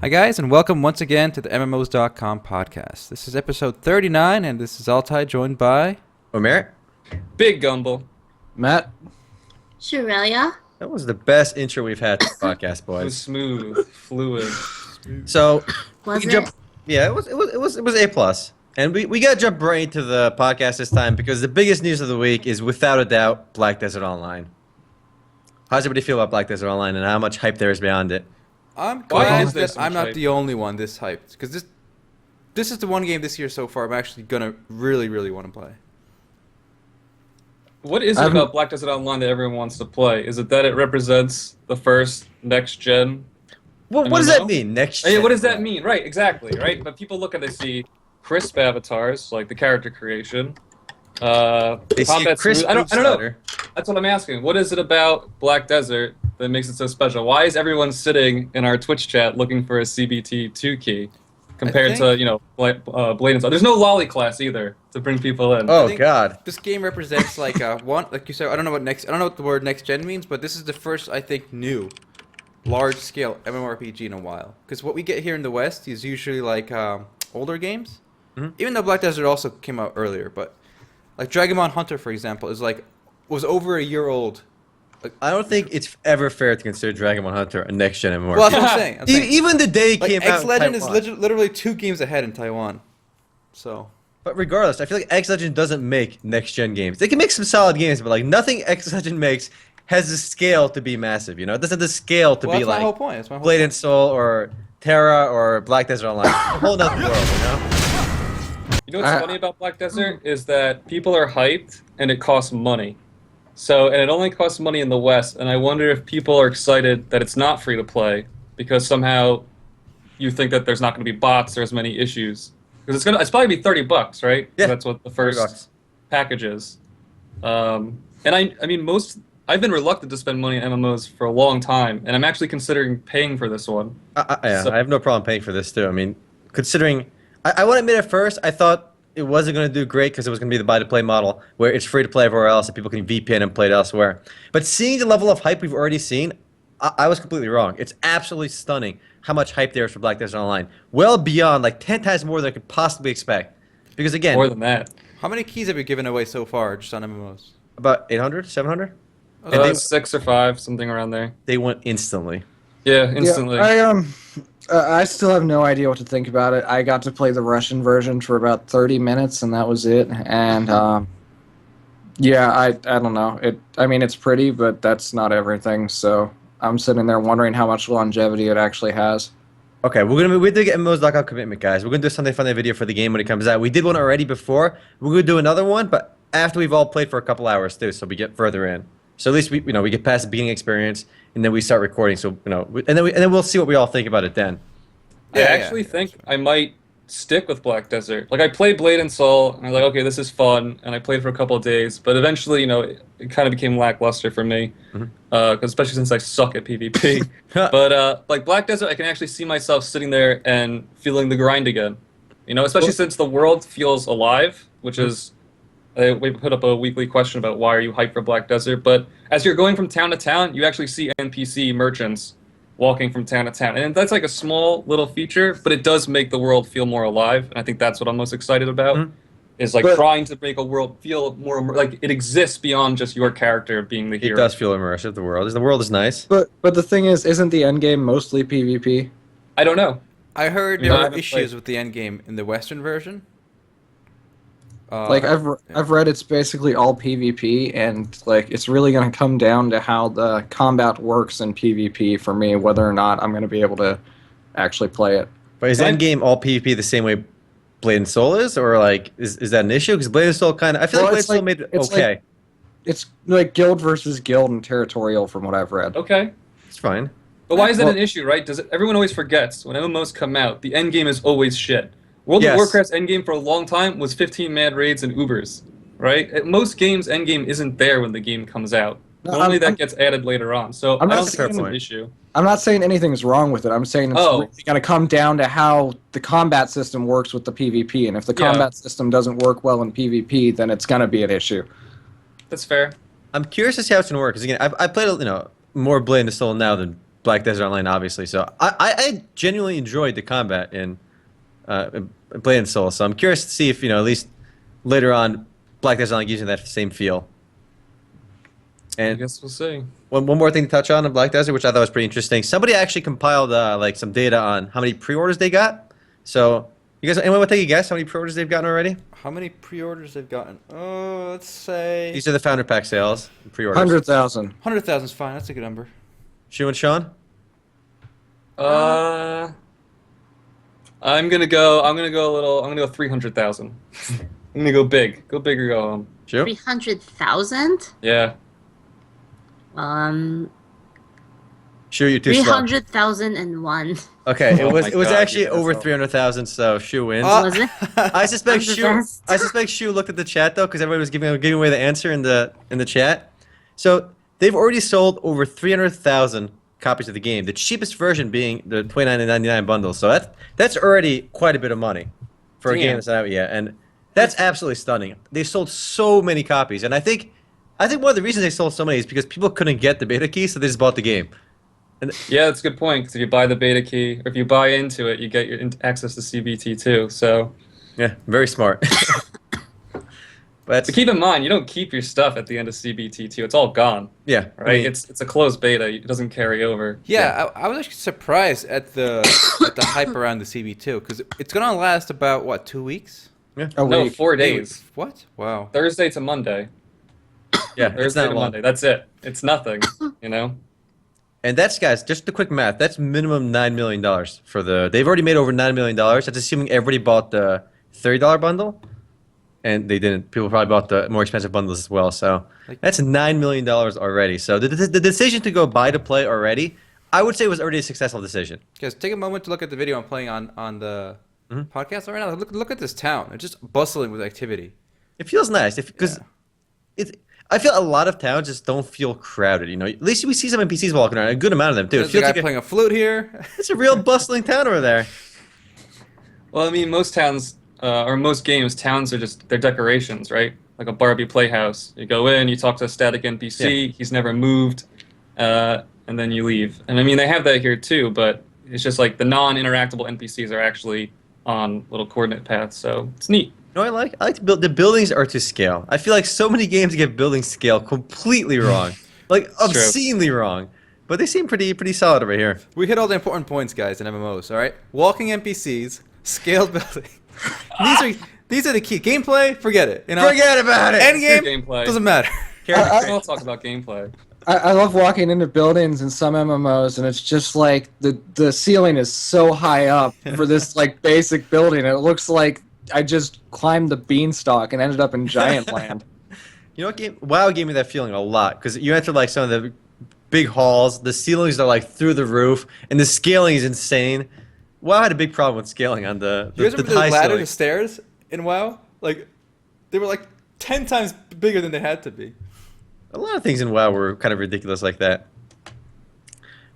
Hi guys, and welcome once again to the MMOs.com podcast. This is episode 39, and this is Altai, joined by... Omer? Big Gumble. Matt? Shirelia? That was the best intro we've had to the podcast, It was boys. smooth, fluid. So, Was we it? jump, yeah, it was A plus, and we got to jump right into the podcast this time because the biggest news of the week is without a doubt Black Desert Online. How does everybody feel about Black Desert Online and how much hype there is beyond it? I'm Why glad is there that so I'm much not hype? the only one this hyped, because this is the one game this year so far I'm actually gonna really want to play. What is it about Black Desert Online that everyone wants to play? Is it that it represents the first next-gen? What does that mean? Next Hey, gen? what does that mean? Right, exactly, right? But people look and they see crisp avatars, like the character creation. They see a combat crisp smooth. I don't know. slider. That's what I'm asking. What is it about Black Desert that makes it so special? Why is everyone sitting in our Twitch chat looking for a CBT2 key compared to, Blade and Soul? There's no lolly class either to bring people in. Oh, think- God. This game represents like like you said, I don't know what the word next gen means, but this is the first, I think, new large scale MMORPG in a while. Because what we get here in the West is usually like older games. Mhm. Even though Black Desert also came out earlier, but like Dragonmon Hunter, for example, was over a year old. I don't think it's ever fair to consider Dragon Ball Hunter a next gen MMORPG. Well, that's what I'm saying. Even the day it Like came out X in Legend is Taiwan. literally 2 games ahead in Taiwan. So But regardless, I feel like X Legend doesn't make next gen games. They can make some solid games, but like nothing X Legend makes has the scale to be massive. You know, it doesn't have the scale to well, be that's my whole like point. That's my whole Blade point. and Soul or Tera or Black Desert Online. It's a whole nother world, you know. You know what's funny about Black Desert is that people are hyped and it costs money. And it only costs money in the West, and I wonder if people are excited that it's not free to play because somehow you think that there's not going to be bots or as many issues. Because it's probably be $30, right? Yeah, That's what the $30. first package is. And I mean, I've been reluctant to spend money on MMOs for a long time, and I'm actually considering paying for this one. Yeah, So- I have no problem paying for this too. I mean, considering, I want to admit at first I thought it wasn't going to do great because it was going to be the buy-to-play model where it's free to play everywhere else and people can VPN and play it elsewhere. But seeing the level of hype we've already seen, I was completely wrong. It's absolutely stunning how much hype there is for Black Desert Online. Well beyond, like 10 times more than I could possibly expect. Because again, More than that. How many keys have you given away so far just on MMOs? about 800, 700? And they, 6 or 5, something around there. they went instantly. Yeah, instantly. Yeah, I still have no idea what to think about it. I got to play the Russian version for about 30 minutes, and that was it. And yeah, I don't know. I mean, it's pretty, but that's not everything. So I'm sitting there wondering how much longevity it actually has. Okay, we did get MMOs.com commitment, guys. We're gonna do a Sunday Funday video for the game when it comes out. We did one already before. We're gonna do another one, but after we've all played for a couple hours too, so we get further in. So at least we get past the beginning experience, and then we start recording. So and then we'll see what we all think about it then. I actually think I might stick with Black Desert. Like, I played Blade and Soul, and I was like, okay, this is fun, and I played for a couple of days, but eventually, it kind of became lackluster for me, especially since I suck at PvP. But, like, Black Desert, I can actually see myself sitting there and feeling the grind again. Especially since the world feels alive, which is... we put up a weekly question about why are you hyped for Black Desert, but as you're going from town to town, you actually see NPC merchants walking from town to town. And that's like a small little feature, but it does make the world feel more alive. And I think that's what I'm most excited about, is like trying to make a world feel more like it exists beyond just your character being the It hero. does feel immersive. The world is nice. But the thing is, isn't the end game mostly PvP? I don't know. I heard I there were haven't issues played. with the endgame in the Western version. Like I've read it's basically all PvP, and like it's really going to come down to how the combat works in PvP for me, whether or not I'm going to be able to actually play it. But is Endgame all PvP the same way Blade and Soul is, or like is that an issue? Because Blade and Soul kind of, I feel like Well, Blade and it's Soul like- made it it's okay. like- It's like guild versus guild and territorial, from what I've read. Okay. It's fine. But why is that Well- an issue, right? Everyone always forgets when MMOs come out, the end game is always shit. World Yes. of Warcraft's endgame for a long time was 15 mad raids and Ubers, right? At most games, endgame isn't there when the game comes out. No, Normally I'm- that gets added later on. So I'm I not don't think saying- it's an Fair point. issue. I'm not saying anything's wrong with it. I'm saying it's Oh. really going to come down to how the combat system works with the PvP. And if the Yeah. combat system doesn't work well in PvP, then it's going to be an issue. That's fair. I'm curious to see how it's gonna work. Because again, I played more Blade and Soul now than Black Desert Online, obviously. So I genuinely enjoyed the combat in Blade and Soul. So I'm curious to see if, at least later on, Black Desert Online gives you that same feel. I And guess we'll see. one more thing to touch on in Black Desert, which I thought was pretty interesting. Somebody actually compiled some data on how many pre-orders they got. So you guys, anyone want to take a guess how many pre-orders they've gotten already? How many pre-orders they've gotten? Oh, let's say These are the founder pack sales pre-orders. 100,000. 100,000 is fine. That's a good number. Shu and Sean? I'm gonna go 300,000. I'm gonna go big. Go big or go home. Shu? 300,000? Yeah. Shu, you're too slow. 300,001. Okay, Oh it was my it was God, actually yeah, over that's 300,000, so Shu wins. Was it? I suspect I'm the Shu. best. I suspect Shu looked at the chat though, because everybody was giving away the answer in the chat. So they've already sold over 300,000 copies of the game. The cheapest version being the $29.99 bundle. So that's already quite a bit of money for a game that's not out yet, and that's absolutely stunning. They sold so many copies, and I think one of the reasons they sold so many is because people couldn't get the beta key, so they just bought the game. And Yeah, that's a good point. Because if you buy the beta key, or if you buy into it, you get your access to CBT too. So, yeah, very smart. But keep in mind, you don't keep your stuff at the end of CBT two. It's all gone, yeah, right? I mean, It's a closed beta. It doesn't carry over. Yeah, I was actually surprised at the hype around the CB2 because it's gonna last about what 2 weeks? A No, week. 4 days. What? Wow. Thursday to Monday. yeah, it's Thursday not to long. Monday. That's it. It's nothing. You know. And that's, guys, just the quick math. That's minimum $9 million for the. They've already made over $9 million. That's assuming everybody bought the $30 bundle, and they didn't. People probably bought the more expensive bundles as well. So that's $9 million already. So the decision to go buy to play already, I would say, was already a successful decision. Guys, take a moment to look at the video I'm playing on the podcast right now. Look at this town. It's just bustling with activity. It feels nice because I feel a lot of towns just don't feel crowded. At least we see some NPCs walking around. A good amount of them too. It There's a feels guy like playing a flute here. it's a real bustling town over there. Well, I mean, most towns or most games, towns are just they're decorations, right? Like a Barbie playhouse. You go in, you talk to a static NPC. He's never moved, and then you leave. And I mean, they have that here too, but it's just like the non-interactable NPCs are actually on little coordinate paths, so it's neat. I like to build. The buildings are to scale. I feel like so many games get building scale completely wrong, like obscenely wrong. But they seem pretty solid over here. We hit all the important points, guys, in MMOs. All right, walking NPCs, scaled building. these are the key. Gameplay, forget it. Forget about it. End game Gameplay. doesn't matter. I'll talk about gameplay. I love walking into buildings in some MMOs, and it's just like the ceiling is so high up for this like basic building. It looks like I just climbed the beanstalk and ended up in Giant Land. You know what? WoW gave me that feeling a lot because you enter like some of the big halls. The ceilings are like through the roof, and the scaling is insane. WoW had a big problem with scaling on the You guys remember high the ladder ceiling. to stairs in WoW? Like, they were like 10 times bigger than they had to be. A lot of things in WoW were kind of ridiculous like that.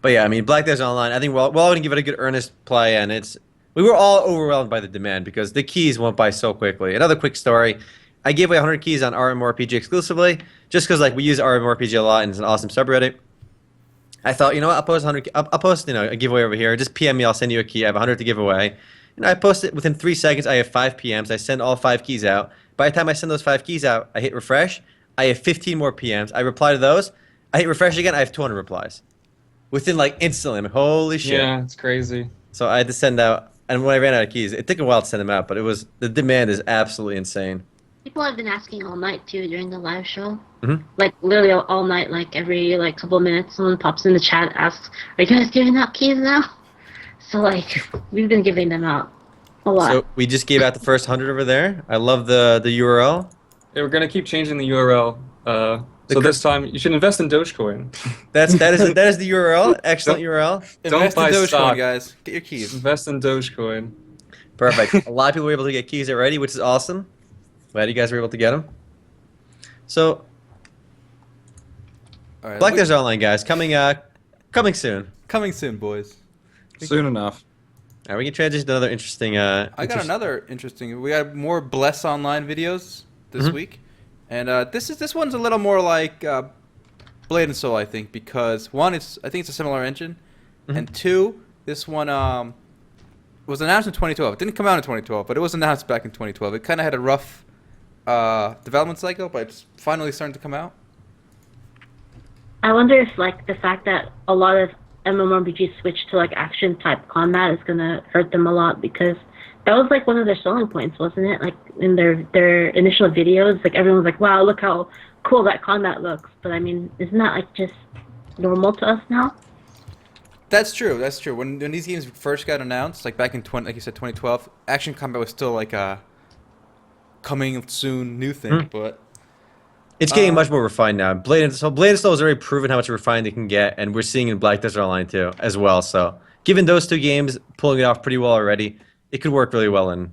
But yeah, I mean, Black Desert Online, I think we're all going to give it a good earnest play, and we were all overwhelmed by the demand because the keys went by so quickly. Another quick story. I gave away 100 keys on RMRPG exclusively just because like we use RMRPG a lot and it's an awesome subreddit. I thought, you know what, I'll post 100. I'll post a giveaway over here. Just PM me. I'll send you a key. I have 100 to give away. I post it within 3 seconds. I have 5 PMs. I send all 5 keys out. By the time I send those 5 keys out, I hit refresh. I have 15 more PMs. I reply to those. I hit refresh again. I have 200 replies within like instantly. I'm like, holy shit! Yeah, it's crazy. So I had to send out. And when I ran out of keys, it took a while to send them out, but the demand is absolutely insane. People have been asking all night too during the live show. Mhm. Like literally all night, like every couple of minutes, someone pops in the chat, asks, "Are you guys giving out keys now?" So like we've been giving them out a lot. So we just gave out the first 100 over there. I love the URL. Yeah, we're gonna keep changing the URL. So this time you should invest in Dogecoin. That is the URL. Excellent URL. Don't Invest in buy Dogecoin, stock. guys. Get your keys. Invest in Dogecoin. Perfect. A lot of people were able to get keys already, which is awesome. Glad you guys were able to get them. So All right, Black Desert Online, guys, coming soon. coming soon, boys. Soon enough. All right, we can transition to another interesting. I got another interesting. We got more Bless Online videos this week, and this one's a little more like Blade and Soul, I think, because one, I think it's a similar engine, and 2, this one was announced in 2012. It didn't come out in 2012, but it was announced back in 2012. It kind of had a rough development cycle, but it's finally starting to come out. I wonder if like the fact that a lot of MMORPGs switched to like action type combat is gonna hurt them a lot, because that was like one of their selling points, wasn't it? Like in their initial videos, like everyone was like, "Wow, look how cool that combat looks." But I mean, isn't that like just normal to us now? That's true. That's true. When these games first got announced, like back in like you said, 2012, action combat was still like a coming soon new thing. But It's getting much more refined now. Blade and Soul has already proven how much refined they can get, and we're seeing in Black Desert Online too, as well. So, given those 2 games pulling it off pretty well already, it could work really well in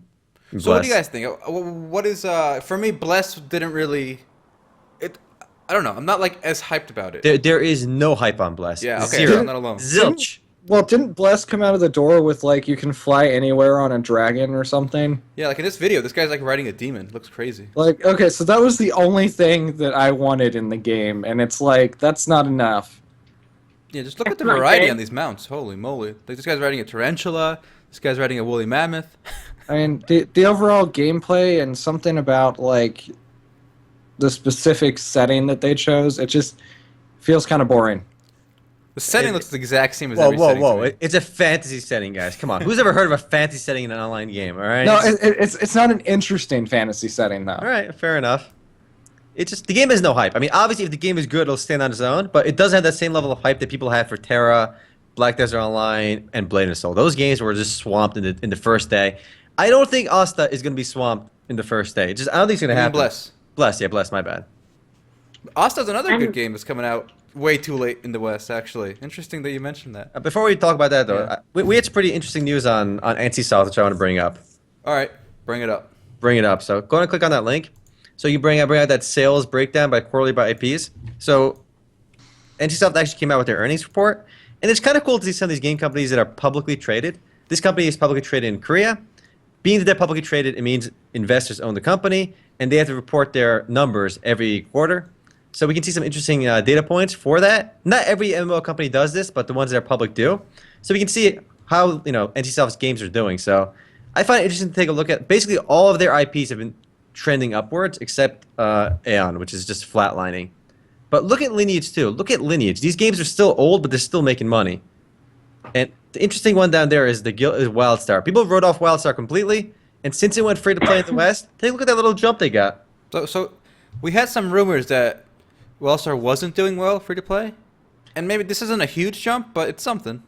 Bless. So what do you guys think? What is for me? Bless didn't really. I don't know. I'm not like as hyped about it. There is no hype on Bless. Yeah. Okay. Zero. I'm not alone. Zilch. Well, didn't Bless come out of the door with like you can fly anywhere on a dragon or something? Yeah. Like in this video, this guy's like riding a demon. Looks crazy. Like, okay, so that was the only thing that I wanted in the game, and it's like that's not enough. Yeah. Just look at the That's not variety good. on these mounts. Holy moly! Like this guy's riding a tarantula. This guy's riding a woolly mammoth. I mean, the overall gameplay and something about like the specific setting that they chose, it just feels kind of boring. The setting looks the exact same as Whoa, every whoa, setting. to whoa! me. It's a fantasy setting, guys. Come on, who's ever heard of a fantasy setting in an online game? All right. No, it's not an interesting fantasy setting though. All right, fair enough. It's just the game has no hype. I mean, obviously, if the game is good, it'll stand on its own. But it doesn't have that same level of hype that people had for Tera, Black Desert Online, and Blade and Soul. Those games were just swamped in the first day. I don't think Asta is going to be swamped in the first day. I don't think it's going to happen. Bless. Bless, yeah, Bless. My bad. Asta's another good game that's coming out way too late in the West, actually. Interesting that you mentioned that. Before we talk about that, though, Yeah. we had some pretty interesting news on Anti-South, which I want to bring up. All right, bring it up. So go ahead and click on that link. So you bring out that sales breakdown by quarterly by IPs. So NCSoft actually came out with their earnings report, and it's kind of cool to see some of these game companies that are publicly traded. This company is publicly traded in Korea. Being that they're publicly traded, it means investors own the company, and they have to report their numbers every quarter. So we can see some interesting data points for that. Not every MMO company does this, but the ones that are public do. So we can see how NCSoft's games are doing. So I find it interesting to take a look at. Basically, all of their IPs have been trending upwards, except Aeon, which is just flatlining. But look at Lineage too. Look at Lineage. These games are still old, but they're still making money. And the interesting one down there is WildStar. People wrote off WildStar completely, and since it went free to play in the West, take a look at that little jump they got. So we had some rumors that WildStar wasn't doing well free to play, and maybe this isn't a huge jump, but it's something.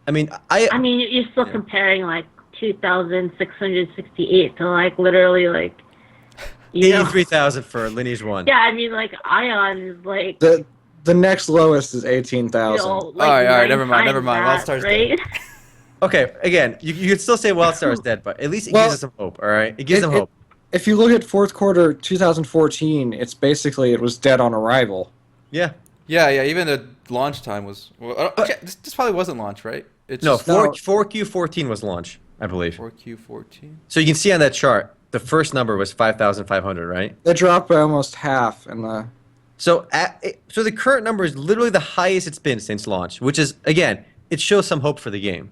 I mean, I mean, you're still comparing like 2,668 to like literally like. 83,000 for Lineage 1. Yeah, I mean, like Ion is like. The next lowest is 18,000. All right, never mind. WildStar's right? dead. Okay, again, you could still say WildStar is dead, but at least it gives us some hope, all right? It gives them hope. If you look at fourth quarter 2014, it's basically it was dead on arrival. Yeah. Yeah. Even the launch time was. Well, okay, this probably wasn't launch, right? It's No, just 4Q14 was launch, I believe. 4Q14. So you can see on that chart, the first number was 5,500, right? It dropped by almost half in the. So the current number is literally the highest it's been since launch, which is, again, it shows some hope for the game.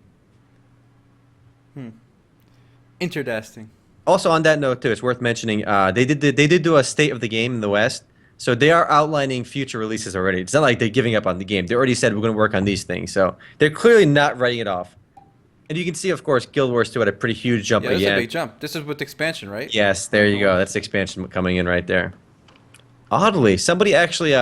Interesting. Also, on that note, too, it's worth mentioning, they did do a state of the game in the West, so they are outlining future releases already. It's not like they're giving up on the game. They already said we're going to work on these things, so they're clearly not writing it off. And you can see, of course, Guild Wars 2 had a pretty huge jump Yeah, that's again. a big jump. This is with expansion, right? Yes, there you go. That's the expansion coming in right there. Oddly, somebody actually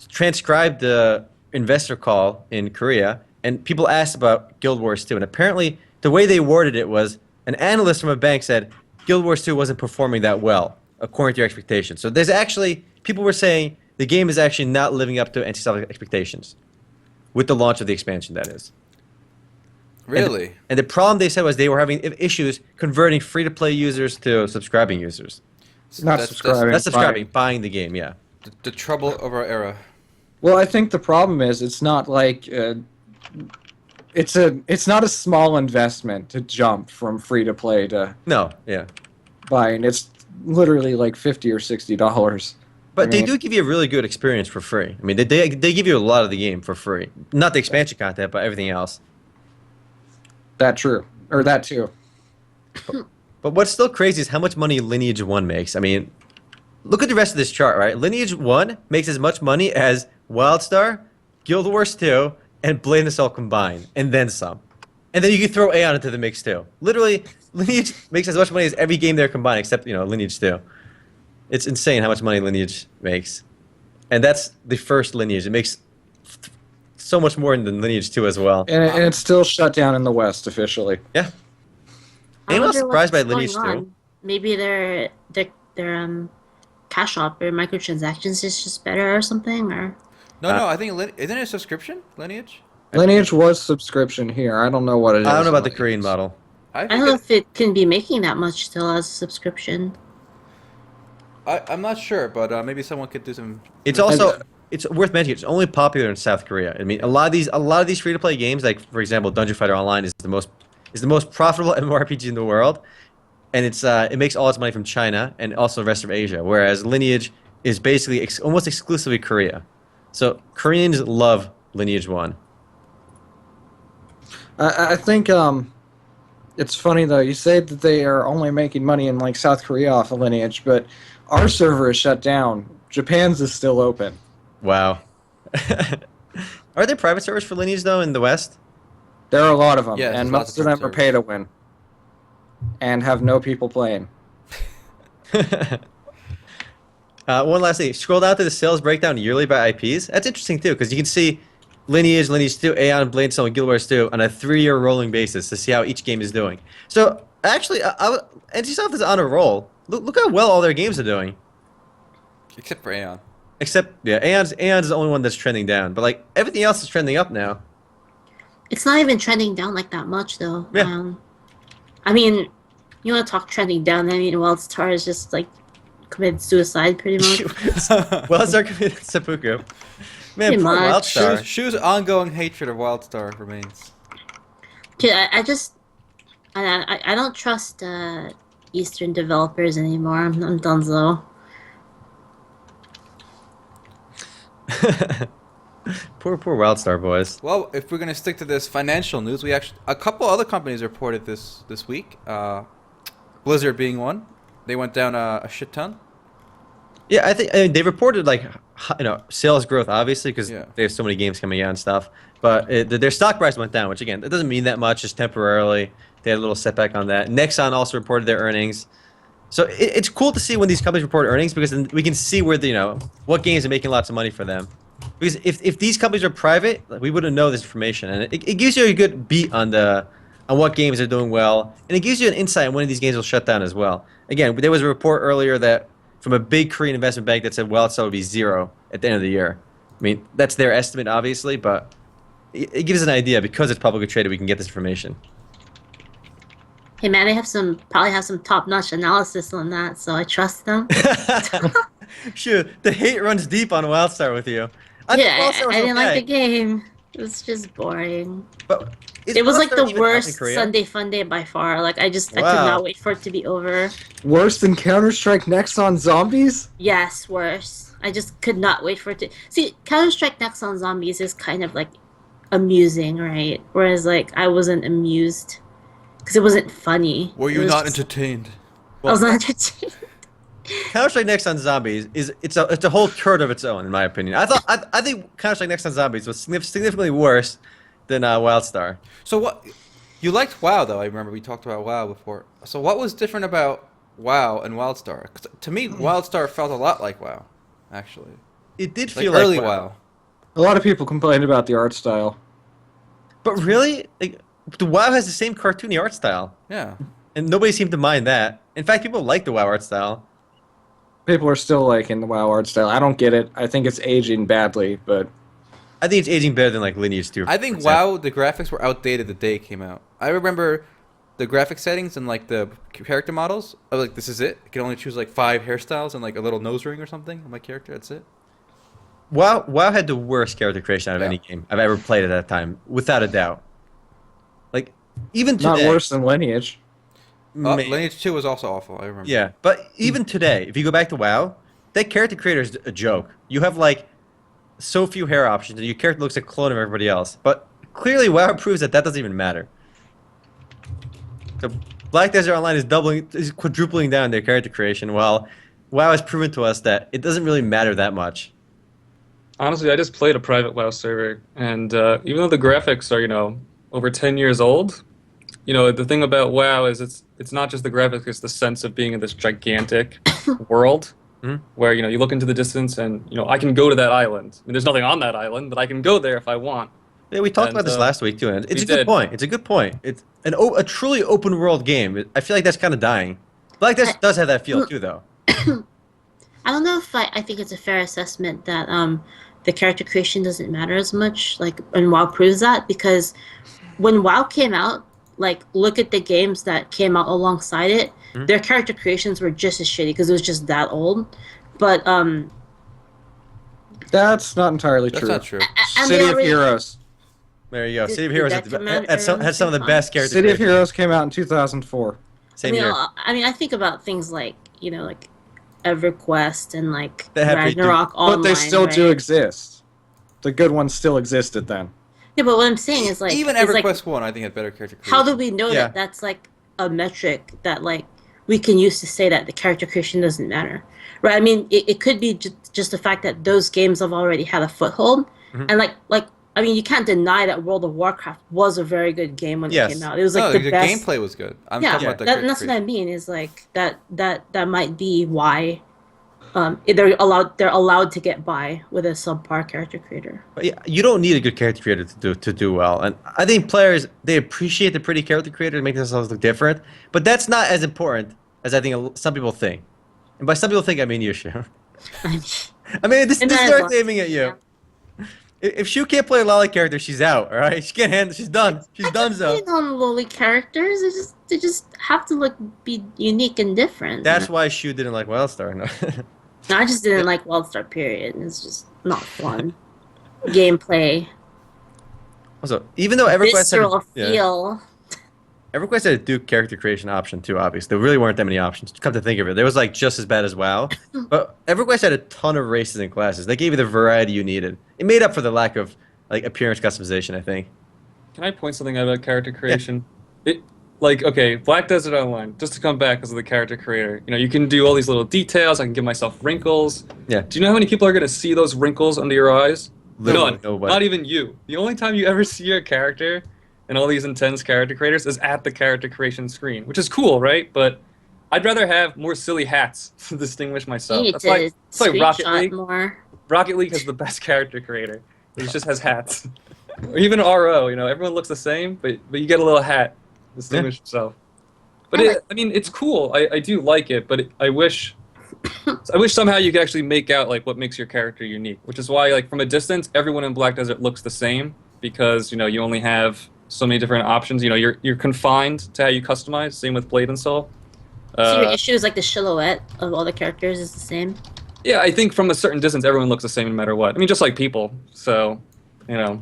transcribed the investor call in Korea, and people asked about Guild Wars 2. And apparently, the way they worded it was, an analyst from a bank said, Guild Wars 2 wasn't performing that well, according to your expectations. So there's actually, people were saying the game is actually not living up to NCSoft expectations. With the launch of the expansion, that is. Really? And the problem they said was they were having issues converting free-to-play users to subscribing users. Not subscribing. Not subscribing, buying the game, yeah. The trouble of our era. Well, I think the problem is it's not like it's not a small investment to jump from free to play to No, yeah. buying. It's literally like $50 or $60. But they do give you a really good experience for free. I mean, they give you a lot of the game for free. Not the expansion content, but everything else. That too. But what's still crazy is how much money Lineage 1 makes. I mean, look at the rest of this chart, right? Lineage 1 makes as much money as WildStar, Guild Wars 2, and Blade and Assault combined, and then some. And then you can throw Aeon into the mix too. Literally, Lineage makes as much money as every game there combined, except, Lineage 2. It's insane how much money Lineage makes. And that's the first Lineage. It makes so much more than Lineage 2 as well. And it's still shut down in the West officially. Yeah. I Anyone wonder surprised by what's Lineage going 2? on. Maybe their cash shop or microtransactions is just better or something, or No, I think isn't it a subscription, Lineage? Lineage was subscription here. I don't know what it is. I don't know about the in Korean Lineage. model. I don't know if it can be making that much still as a subscription. I'm not sure, but maybe someone could do some. It's also it's worth mentioning. It's only popular in South Korea. I mean, a lot of these free-to-play games, like for example, Dungeon Fighter Online, is the most profitable MMORPG in the world, and it makes all its money from China and also the rest of Asia. Whereas Lineage is basically almost exclusively Korea. So Koreans love Lineage 1. I think it's funny though. You say that they are only making money in like South Korea off of Lineage, but our server is shut down. Japan's is still open. Wow. Are there private servers for Lineage though in the West? There are a lot of them, Yeah, and there's lots most of of them are servers. pay to win, and have no people playing. One last thing. Scroll down to the sales breakdown yearly by IPs. That's interesting too, because you can see Lineage, Lineage 2, Aeon, Blade, Soul, and Guild Wars 2 on a 3-year rolling basis to see how each game is doing. So actually, NCSoft is on a roll. Look how well all their games are doing. Except for Aeon. Except, yeah, Aeon's the only one that's trending down. But like everything else is trending up now. It's not even trending down like that much though. Yeah. I mean, you want to talk trending down? I mean, WildStar is just like committed suicide pretty much. WildStar committed seppuku. Man, Pretty poor much. WildStar. Shu's ongoing hatred of WildStar remains. I don't trust Eastern developers anymore. I'm donezo. Poor WildStar boys. Well, if we're gonna stick to this financial news, we actually a couple other companies reported this week. Blizzard being one. They went down a shit ton. Yeah, I mean, they reported like sales growth obviously because Yeah. they have so many games coming out and stuff. But their stock price went down, which again, it doesn't mean that much. Just temporarily, they had a little setback on that. Nexon also reported their earnings. So it's cool to see when these companies report earnings because then we can see where what games are making lots of money for them. Because if these companies are private, we wouldn't know this information, and it gives you a good beat on what games are doing well, and it gives you an insight on when these games will shut down as well. Again, there was a report earlier that from a big Korean investment bank that said WildStar would be 0 at the end of the year. I mean, that's their estimate, obviously, but it gives us an idea because it's publicly traded. We can get this information. Hey man, they probably have some top-notch analysis on that, so I trust them. Shoot, the hate runs deep on WildStar with you. I think Yeah, WildStar was I didn't like okay, the game. It was just boring. but is It was like WildStar the even out in worst Korea? Sunday fun day by far. Like I could Wow. not wait for it to be over. Worse than Counter-Strike Nexon Zombies? Yes, worse. I just could not wait for it to see. Counter-Strike Next on Zombies is kind of like amusing, right? Whereas like I wasn't amused because it wasn't funny. Were It you was not just- entertained? I was not entertained. Counter-Strike Next on Zombies it's a whole turd of its own, in my opinion. I think Counter-Strike Next on Zombies was significantly worse than WildStar. So what? You liked WoW though. I remember we talked about WoW before. So what was different about WoW and WildStar? 'Cause to me, WildStar felt a lot like WoW, actually. It did Like feel early like WoW. A lot of people complained about the art style. But really, the WoW has the same cartoony art style, Yeah. and nobody seemed to mind that. In fact, people like the WoW art style. People are still liking the WoW art style. I don't get it. I think it's aging badly, but I think it's aging better than like Lineage 2. I think for example. WoW, the graphics were outdated the day it came out. I remember the graphic settings and like the character models. I was like, this is it. I can only choose like 5 hairstyles and like a little nose ring or something on my character. That's it. WoW had the worst character creation out of Yeah. any game I've ever played at that time, without a doubt. Like, even today. not worse than Lineage. may- Lineage 2 was also awful. I remember. Yeah, but even today, if you go back to WoW, that character creator is a joke. You have like so few hair options, and your character looks like a clone of everybody else. But clearly, WoW proves that doesn't even matter. So Black Desert Online is quadrupling down their character creation, while WoW has proven to us that it doesn't really matter that much. Honestly, I just played a private WoW server, and even though the graphics are, over 10 years old, the thing about WoW is it's not just the graphics, it's the sense of being in this gigantic world where, you look into the distance and, I can go to that island. I mean, there's nothing on that island, but I can go there if I want. Yeah, we talked about this last week too, and it's a good point. It's a good point. It's a truly open world game. I feel like that's kind of dying. Black Desert does have that feel too, though. I don't know if I think it's a fair assessment that the character creation doesn't matter as much, and WoW proves that, because when WoW came out, look at the games that came out alongside it, their character creations were just as shitty because it was just that old. But that's not entirely true. That's not true. City of Heroes. There you go. Did- City of did Heroes that come out had some of the best character City of creation. Heroes came out in 2004. Same year. I think about things like EverQuest and They have pretty Ragnarok online. But they still do right? exist. The good ones still existed then. Yeah, but what I'm saying is Even it's EverQuest 1, I think, had better character creation. how do we know Yeah. that that's a metric that we can use to say that the character creation doesn't matter, right? I mean, it could be just the fact that those games have already had a foothold, and I mean, you can't deny that World of Warcraft was a very good game when it came out. It was No, the the best. gameplay was good. I'm Yeah, talking about the and that's what I mean. Is that might be why they're allowed to get by with a subpar character creator. But yeah, you don't need a good character creator to do well, and I think players, they appreciate the pretty character creator to make themselves look different, but that's not as important as I think some people think. And by some people think, I mean you, Shu. I mean this is directly aiming at you. If Shu can't play a lolly character, she's out. All right, she can't handle. She's done. She's done. So on lowly characters, they just have to be unique and different. that's why Shu didn't like WildStar. No. I just didn't like WildStar. Period. It's just not fun. Gameplay. Also, even though EverQuest Visceral had, feel. EverQuest had a Duke character creation option too. Obviously, there really weren't that many options. Come to think of it, there was just as bad as WoW. But EverQuest had a ton of races and classes. They gave you the variety you needed. It made up for the lack of appearance customization, I think. Can I point something out about character creation? Okay, Black Desert Online, just to come back because of the character creator. You can do all these little details. I can give myself wrinkles. Yeah. Do you know how many people are going to see those wrinkles under your eyes? Literally None. nobody. Not even you. The only time you ever see your character and all these intense character creators is at the character creation screen, which is cool, right? But I'd rather have more silly hats to distinguish myself. You need That's to like Rocket screenshot League. more. Rocket League has the best character creator. It just has hats. Or even RO, everyone looks the same, but you get a little hat to distinguish yourself. But it's cool. I do like it, but I wish somehow you could actually make out what makes your character unique. Which is why from a distance, everyone in Black Desert looks the same because you only have so many different options. You're confined to how you customize. Same with Blade and Soul. So your issue is the silhouette of all the characters is the same. Yeah, I think from a certain distance, everyone looks the same no matter what. I mean, just like people. So, All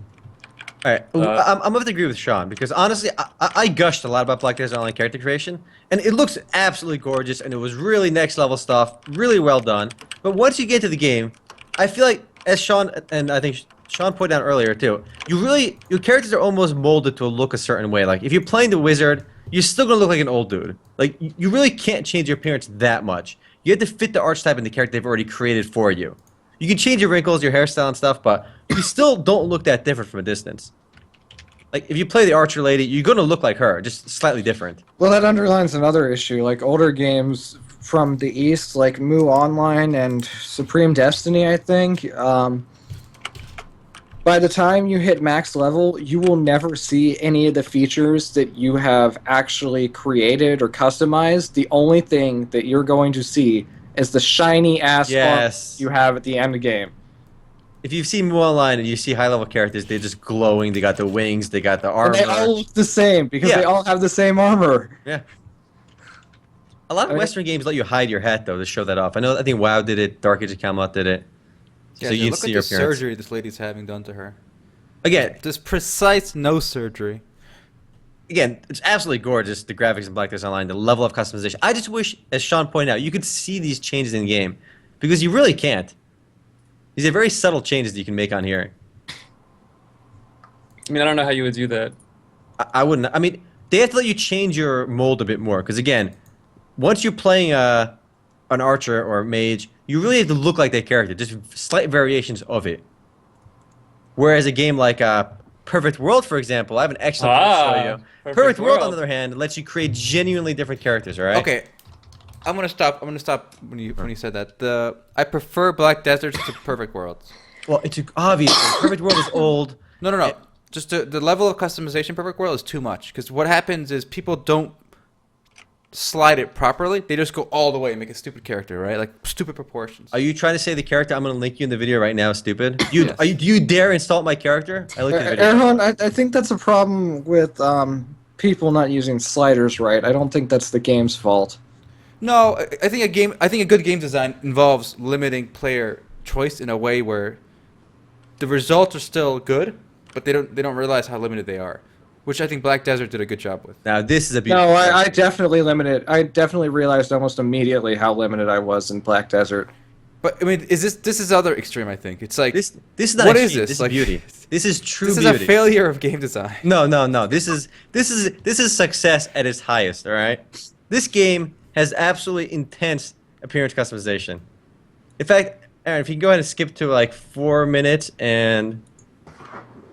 right, I'm going to have to agree with Sean because honestly, I gushed a lot about Black Desert Online character creation, and it looks absolutely gorgeous, and it was really next level stuff, really well done. But once you get to the game, I feel like, as Sean and I think Sean pointed out earlier too, your characters are almost molded to look a certain way. Like if you're playing the wizard, you're still going to look like an old dude. Like you really can't change your appearance that much. You have to fit the archetype and the character they've already created for you. You can change your wrinkles, your hairstyle and stuff, but you still don't look that different from a distance. Like, if you play the Archer Lady, you're going to look like her, just slightly different. Well, that underlines another issue. Older games from the East, like Mu Online and Supreme Destiny, I think, by the time you hit max level, you will never see any of the features that you have actually created or customized. The only thing that you're going to see is the shiny-ass armor you have at the end of the game. If you've seen Mu Online and you see high-level characters, they're just glowing. They got the wings, they got the armor. And they all look the same because they all have the same armor. Yeah. A lot of Western games let you hide your hat, though, to show that off. I think WoW did it, Dark Age of Camelot did it. Yeah, so you look see at your the appearance. surgery this lady's having done to her. Again, This precise nose surgery. it's absolutely gorgeous, the graphics in Black Desert Online, the level of customization. I just wish, as Sean pointed out, you could see these changes in game. because you really can't. These are very subtle changes that you can make on here. I mean, I don't know how you would do that. I wouldn't. I mean, they have to let you change your mold a bit more because again, once you're playing an archer or a mage, you really have to look like that character. Just slight variations of it. Whereas a game like Perfect World, for example, I have an excellent one to show you. Perfect World, on the other hand, lets you create genuinely different characters. All right. Okay, I'm gonna stop when you said that. I prefer Black Deserts to Perfect Worlds. Well, it's obvious. Perfect World is old. No. Just the level of customization Perfect World is too much. Because what happens is people don't slide it properly. They just go all the way and make a stupid character, right? Like stupid proportions. Are you trying to say the character I'm going to link you in the video right now is stupid? Do Yes. you dare insult my character? I linked the video. Erhan, I think that's a problem with people not using sliders right. I don't think that's the game's fault. No, I think a good game design involves limiting player choice in a way where the results are still good, but they don't realize how limited they are, which I think Black Desert did a good job with. Now this is a beautiful. No, I definitely limited. I definitely realized almost immediately how limited I was in Black Desert. But I mean, this is other extreme? I think it's like This is not what extreme. is this? This Like, is beauty. This is true This is beauty. a failure of game design. No. This is success at its highest. All right. This game has absolutely intense appearance customization. In fact, Aaron, if you can go ahead and skip to like 4 minutes and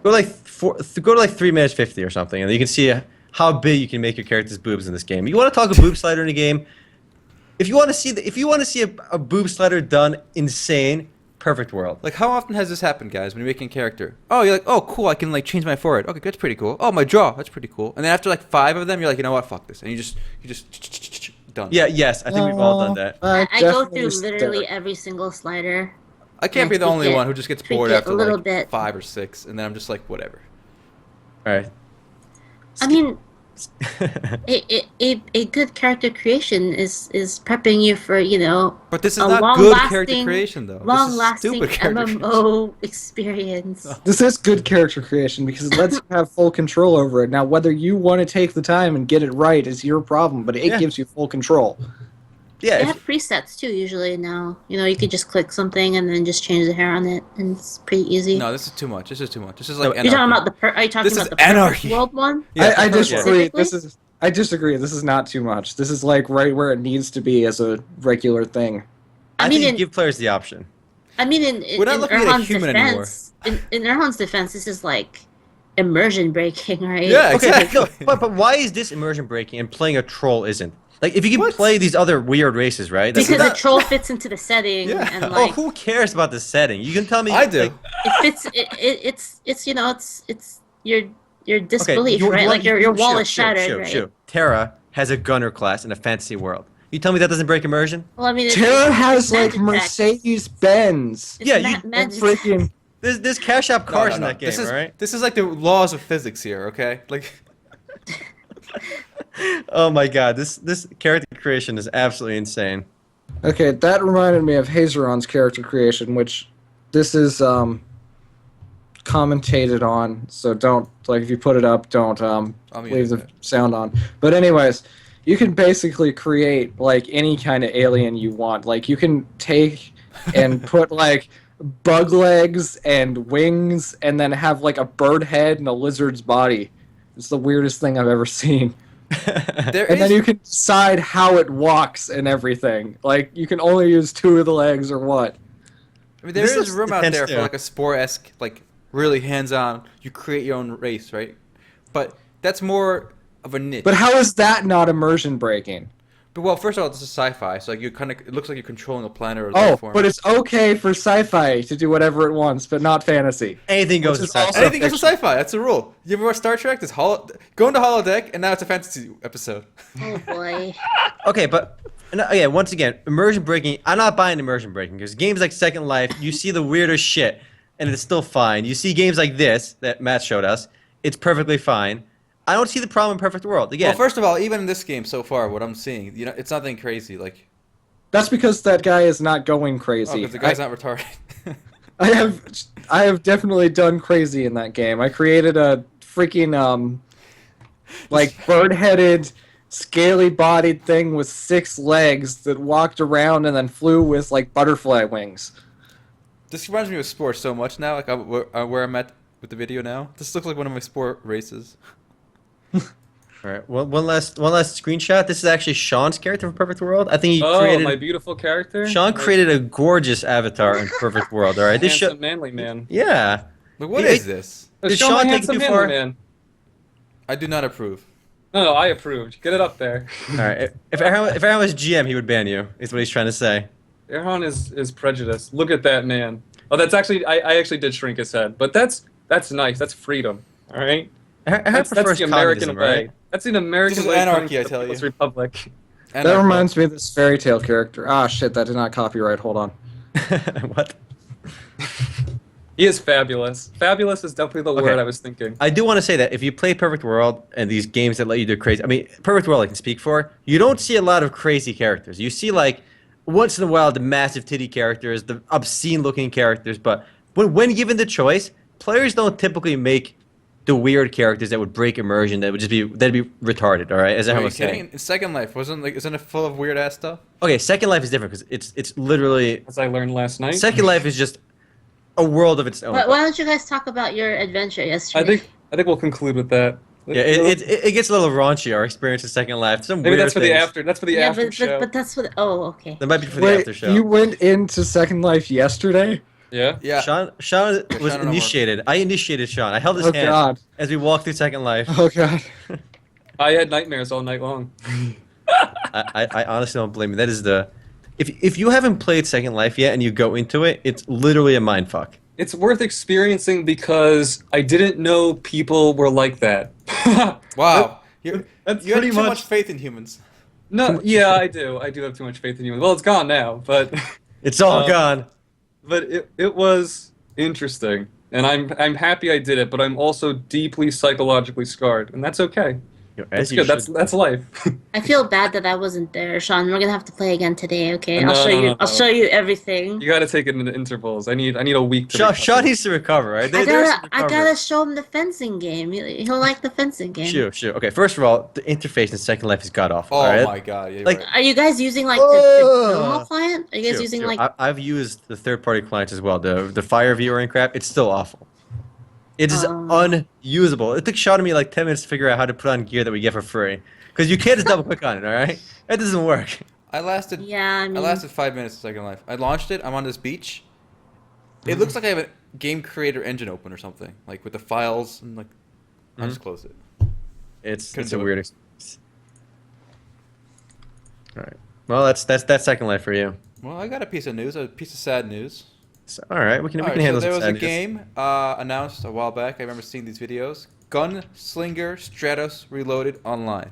go to like 3 minutes 50 or something, and you can see how big you can make your character's boobs in this game. You want to talk a boob slider in a game? If you want to see a boob slider done insane, Perfect World. Like, how often has this happened, guys? When you're making a character, oh, you're like, oh, cool, I can like change my forehead. Okay, that's pretty cool. Oh, my jaw, that's pretty cool. And then after like 5 of them, you're like, you know what, fuck this, and you just done. Yeah, yes, I think we've all done that. I go definitely through literally start. every single slider. I can't be the tweak only it- one who just gets tweak bored it after a little like bit. 5 or 6, and then I'm just like, whatever. All right. I mean, a good character creation is prepping you for, you know, But this is a not good character long-lasting- creation, though. This is long-lasting stupid character creation. MMO experience. This is good character creation because it lets you have full control over it. Now, whether you want to take the time and get it right is your problem, but it Yeah. gives you full control. Yeah. They if- have presets too usually now. You know, you could just click something and then just change the hair on it, and it's pretty easy. No, this is too much. This is too much. This is like You're talking Anarchy. about are you talking This about is the Perfect Anarchy. World one? Yeah, I Perfect World. disagree. Specifically? I disagree. This is not too much. This is like right where it needs to be as a regular thing. I mean, think in- give players the option. I mean, We're not in looking at a Erhan's human defense, in Erhan's defense, this is like immersion breaking, right? Yeah, Okay, exactly. no, but why is this immersion breaking and playing a troll isn't? Like, if you can What? play these other weird races, right? Because not- the troll fits into the setting, Yeah. and Oh, like who cares about the setting? You can tell me. I do. like, it fits. It's you know it's your disbelief, you- right? you- Like your wall sure, is shattered, sure, right? Sure. Tera has a gunner class in a fantasy world. You tell me that doesn't break immersion? Well, I mean, Tera has like magic text. Mercedes Benz. It's Yeah, ma- you- magic. Freaking. There's cash app cars in that game, This is right? this is like the laws of physics here, okay? Like, Oh my god, this character creation is absolutely insane. Okay, that reminded me of Hazeron's character creation, which this is commentated on. So don't if you put it up, don't I'll mute leave the it. sound on. But anyways, you can basically create like any kind of alien you want. Like you can take and put like bug legs and wings, and then have like a bird head and a lizard's body. It's the weirdest thing I've ever seen. there And then is- you can decide how it walks and everything. Like, you can only use 2 of the legs or what. I mean, there This is is room out intense, there for yeah. like a Spore-esque, like really hands-on. You create your own race, right? But that's more of a niche. But how is that not immersion breaking? But well, first of all, this is sci-fi, so like it looks like you're controlling a planet or a Oh, life form. but it's okay for sci-fi to do whatever it wants, but not fantasy. Anything goes Which is inside. also- anything goes to fiction. sci-fi. That's the rule. You ever watch Star Trek? This go into holodeck, and now it's a fantasy episode. Oh boy. Okay, but once again, immersion breaking. I'm not buying immersion breaking because games like Second Life, you see the weirdest shit, and it's still fine. You see games like this that Matt showed us, it's perfectly fine. I don't see the problem in Perfect World. Again, Well, first of all, even in this game so far, what I'm seeing, it's nothing crazy. Like, That's because that guy is not going oh, crazy. because the guy's not retarded. I have definitely done crazy in that game. I created a freaking like bird-headed scaly-bodied thing with 6 legs that walked around and then flew with like butterfly wings. This reminds me of sports so much now. Like where I'm at with the video now. This looks like one of my sport races. All right, one last screenshot. This is actually Sean's character from Perfect World. I think he Oh, created. my beautiful character. Sean created a gorgeous avatar in Perfect World. All right, this Handsome, manly man. Yeah. Like, what is this? Did Show Sean my take it handsome, too manly far? man. I do not approve. No, I approved. Get it up there. All right. If Aaron was GM, he would ban you. Is what he's trying to say. Erhan is prejudiced. Look at that man. Oh, that's actually I actually did shrink his head, but that's nice. That's freedom. All right. Aaron That's prefers the American communism, way. right? That's an American This is way. of anarchy, coming I tell to the you. Republic. And That reminds me of this fairy tale character. Ah, shit, that did not copyright. Hold on. What? He is fabulous. Fabulous is definitely the Okay. word I was thinking. I do want to say that if you play Perfect World and these games that let you do crazy, I mean, Perfect World I can speak for, you don't see a lot of crazy characters. You see, like, once in a while, the massive titty characters, the obscene-looking characters, but when given the choice, players don't typically make the weird characters that would break immersion, that'd be retarded, all right? As Are everyone you was saying. kidding? In Second Life, isn't it full of weird ass stuff? Okay, Second Life is different because it's literally... As I learned last night. Second Life is just a world of its own. Why don't you guys talk about your adventure yesterday? I think we'll conclude with that. Yeah, it gets a little raunchy, our experience in Second Life. Some Maybe weird that's for the things. after. That's for the yeah, after show. but that's what. Oh, okay. That might be for the Wait, after show. you went into Second Life yesterday? Yeah. Yeah. Sean was Sean don't know initiated. I initiated Sean. I held his Oh, hand God. as we walked through Second Life. Oh, God. I had nightmares all night long. I honestly don't blame you. That is the... If you haven't played Second Life yet and you go into it, it's literally a mindfuck. It's worth experiencing because I didn't know people were like that. Wow. You That's you have pretty too much- much faith in humans. No, yeah, I do. I do have too much faith in you. Well, it's gone now, but It's all Um, gone. but it was interesting, and I'm happy I did it. But I'm also deeply psychologically scarred, and that's okay. Yo, That's as you good. should. That's life. I feel bad that I wasn't there, Sean. We're gonna have to play again today. Okay, No, I'll show no, you. no, I'll no. show you everything. You got to take it in intervals. I need a week to. Sean, recover. Sean needs to recover, right? I There's some gotta recovery. show him the fencing game. He'll like the fencing game. Shoot. Okay, first of all, the interface in Second Life is god-awful, Oh alright? my god. Yeah, Like- right. Are you guys using like Oh. the normal client? Are you guys Shoot, using shoot. like? I've used the third-party clients as well, the Fire viewer and crap. It's still awful. It is unusable. It took Sean and me like 10 minutes to figure out how to put on gear that we get for free. Because you can't just double-click on it, alright? That doesn't work. I lasted. Yeah, I mean, I lasted 5 minutes in Second Life. I launched it. I'm on this beach. It looks like I have a game creator engine open or something, like with the files and like. I just closed it. It's Couldn't a do it. weird experience. Alright. Well, that's Second Life for you. Well, I got a piece of news, a piece of sad news. So, alright, we can Alright, handle so there some was a sad news. game announced a while back. I remember seeing these videos. Gunslinger Stratos Reloaded Online.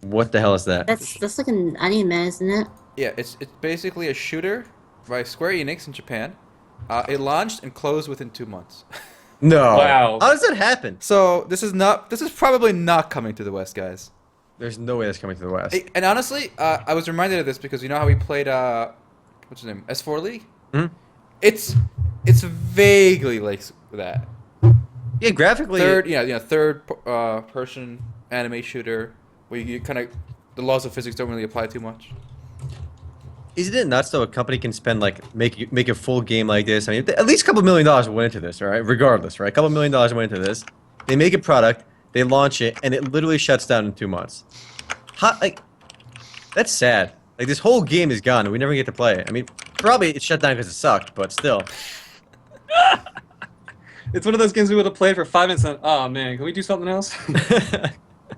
What the hell is that? that's like an anime, isn't it? Yeah, it's basically a shooter by Square Enix in Japan. It launched and closed within 2 months. No. Wow. How does that happen? So this is probably not coming to the West, guys. There's no way that's coming to the West. And honestly, I was reminded of this because you know how we played what's his name, S4 League. Mhm. It's vaguely like that. Yeah, graphically. Third person anime shooter where you kind of the laws of physics don't really apply too much. Isn't it nuts though? A company can spend like make a full game like this. I mean, at least a couple $1 million went into this, all right? Regardless, right? A couple $1 million went into this. They make a product, they launch it, and it literally shuts down in 2 months. That's sad. Like this whole game is gone, and we never get to play it. I mean, probably it shut down because it sucked, but still. It's one of those games we would have played for 5 minutes and oh man, can we do something else?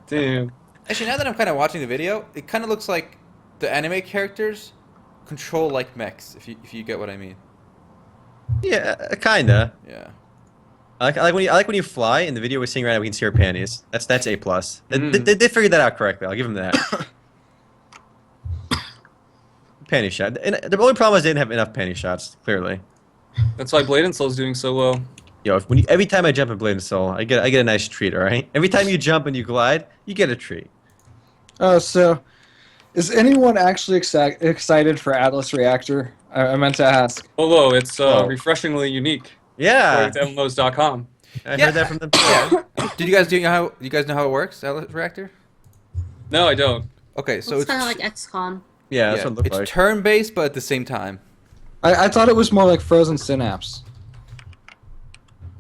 Damn. Actually, now that I'm kind of watching the video, it kind of looks like the anime characters control like mechs, if you get what I mean. Yeah, kinda. Yeah. I like when you fly. In the video we're seeing right now, we can see her panties. That's A+. They figured that out correctly. I'll give them that. Panty shot. And the only problem is they didn't have enough panty shots. Clearly. That's why Blade and Soul's doing so well. Yo, every time I jump in Blade and Soul, I get a nice treat. All right. Every time you jump and you glide, you get a treat. Oh, so is anyone actually excited for Atlas Reactor? I meant to ask. Although it's Oh. refreshingly unique. Yeah. According to MMOs.com. I Yeah. heard that from them. Yeah. Did you guys know how it works, Reactor? No, I don't. Okay, so it's kind of like XCOM. Yeah, that's what it looked it's like. turn-based, but at the same time. I thought it was more like Frozen Synapse.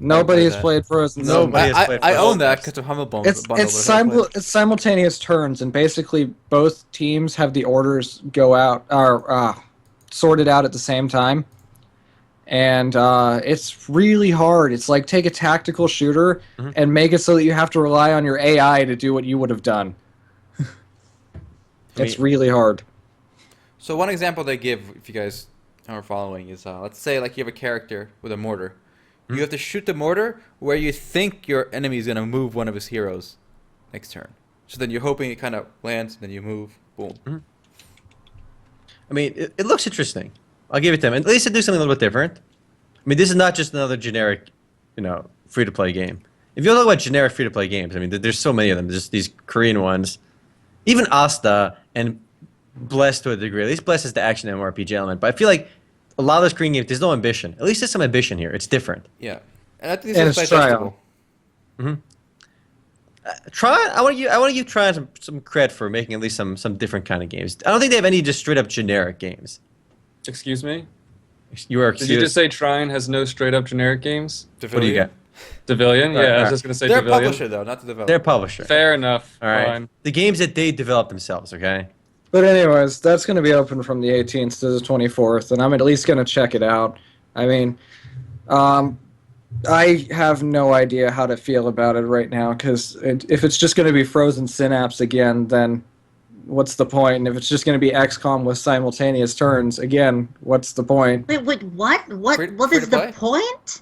Nobody has that. played Frozen Nobody Synapse. has played I own Frozen that Synapse. because of Humble Bundle. It's it's simultaneous turns, and basically both teams have the orders go out or sorted out at the same time. And it's really hard. It's like take a tactical shooter and make it so that you have to rely on your AI to do what you would have done. It's really hard. So one example they give, if you guys are following, is let's say like you have a character with a mortar. You have to shoot the mortar where you think your enemy is going to move one of his heroes next turn. So then you're hoping it kind of lands, and then you move. Boom. I mean, it looks interesting. I'll give it to them. At least they do something a little bit different. I mean, this is not just another generic, free-to-play game. If you look about generic free-to-play games, I mean, there's so many of them. There's these Korean ones. Even Asta and Blessed to a degree. At least Blessed is the action MMORPG element. But I feel like a lot of those Korean games, there's no ambition. At least there's some ambition here. It's different. Yeah. And I think And this is it's Tryon. digestible. Try. I want to give Try some credit for making at least some different kind of games. I don't think they have any just straight up generic games. Excuse me? You are Did you just say Trine has no straight up generic games? What do you got? Devilian? Yeah, I was just going to say They're a Devilian. publisher, though, not the developer. They're a publisher. Fair enough. All right. Fine. The games that they develop themselves. Okay. But anyways, that's going to be open from the 18th to the 24th, and I'm at least going to check it out. I mean, I have no idea how to feel about it right now, because if it's just going to be Frozen Synapse again, then what's the point? And if it's just going to be XCOM with simultaneous turns, again, what's the point? Wait, what? What Free is to the play? point?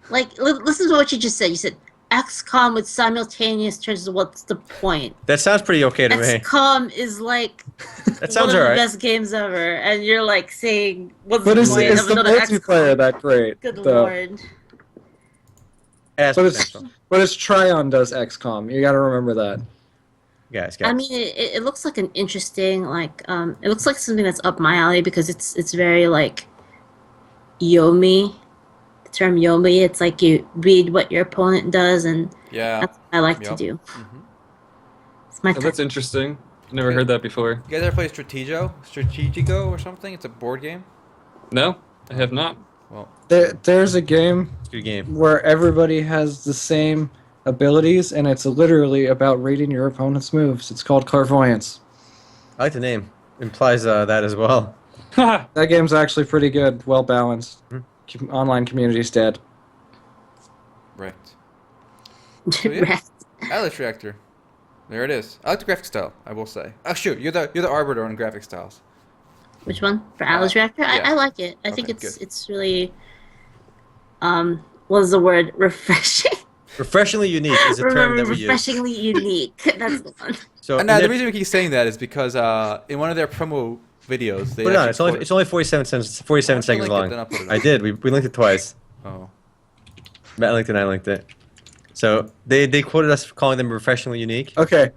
Like, listen to what you just said. You said XCOM with simultaneous turns. What's the point? That sounds pretty okay to me. XCOM is like That sounds one of alright. the best games ever, and you're like saying, "What's But the is point of the another multiplayer XCOM?" that great? Good though? lord! Ask But potential. it's Tryon does XCOM. You got to remember that. Guys. I mean, it looks like an interesting, like, it looks like something that's up my alley because it's very like Yomi. The term Yomi, it's like you read what your opponent does, and Yeah. that's what I like to Yep. do. Mhm. It's my Oh, type. that's interesting. Never heard that before. You guys ever play Strategigo or something? It's a board game. No, I have not. Well, There's a game It's a good game. where everybody has the same abilities, and it's literally about reading your opponent's moves. It's called Clairvoyance. I like the name. Implies that as well. That game's actually pretty good, well balanced. Online community's dead. right. yeah. Rest. Atlas Reactor. There it is. I like the graphic style, I will say. Oh shoot, you're the arbiter on graphic styles. Which one? For Alice Reactor? yeah. I like it. I think Okay, good. it's really what is the word? Refreshing. Refreshingly unique is a term that we use. Refreshingly unique. That's the one. So And the reason we keep saying that is because in one of their promo videos, they put it on. actually It's only 47 seconds. 47 Why don't you seconds link it, long. then I'll put it I on. did. We linked it twice. Oh. Matt linked it and I linked it. So they quoted us for calling them refreshingly unique. Okay.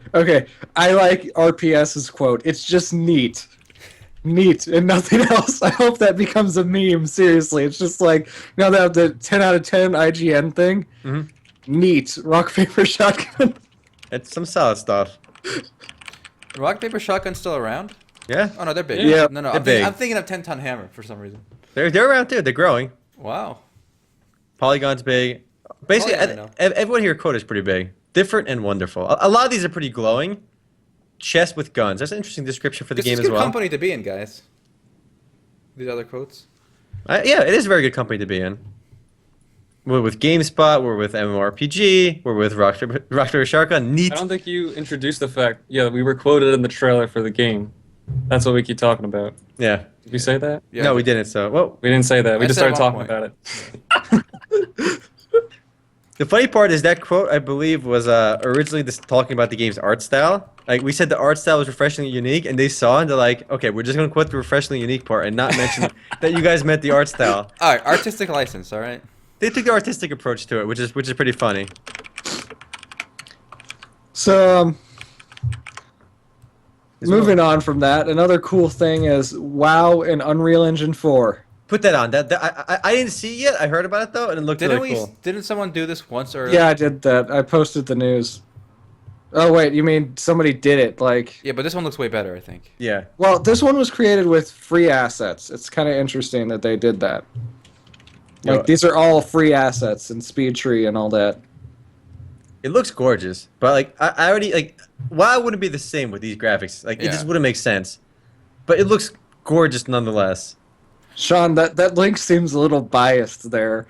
I like RPS's quote. It's just neat. Neat and nothing else. I hope that becomes a meme, seriously. It's just like, that the 10 out of 10 IGN thing. Mhm. Neat. Rock, paper, shotgun. It's some solid stuff. Rock Paper Shotgun's still around? Yeah, Oh no, they're big. Yeah. No, They're big. I'm thinking of 10-ton hammer for some reason. they're around too. They're growing. Wow. Polygon's big. Basically, Polygon, I know. everyone here quote is pretty big. Different and wonderful. A lot of these are pretty glowing. Chest with guns. That's an interesting description for the This game is as good well. company to be in, guys. These other quotes. Yeah, it is a very good company to be in. We're with GameSpot. We're with MMORPG. We're with Rockstar Shotgun. Neat. I don't think you introduced the fact. Yeah, we were quoted in the trailer for the game. That's what we keep talking about. Yeah. Did we say that? Yeah, No, we didn't. So, well, We didn't say that. We I just said started at one talking point. about it. the funny part is that quote, I believe, was originally talking about the game's art style. Like, we said the art style was refreshingly unique, and they saw it, and they're like, okay, we're just going to quote the refreshingly unique part and not mention that you guys meant the art style. All right, artistic license. All right. They took the artistic approach to it, which is pretty funny. So, moving on from that, another cool thing is WoW and Unreal Engine 4. Put that on. I didn't see it yet. I heard about it, though, and it looked Didn't really we? cool. Didn't someone do this once or? Yeah, I did that. I posted the news. Oh wait, you mean somebody did it? Like, Yeah, but this one looks way better, I think. Yeah. well, this one was created with free assets. It's kind of interesting that they did that. Like, Yo, these are all free assets and speed tree and all that. it looks gorgeous, but like I already like why wouldn't it be the same with these graphics? Like it Yeah. just wouldn't make sense. But it looks gorgeous nonetheless. Sean, that link seems a little biased there.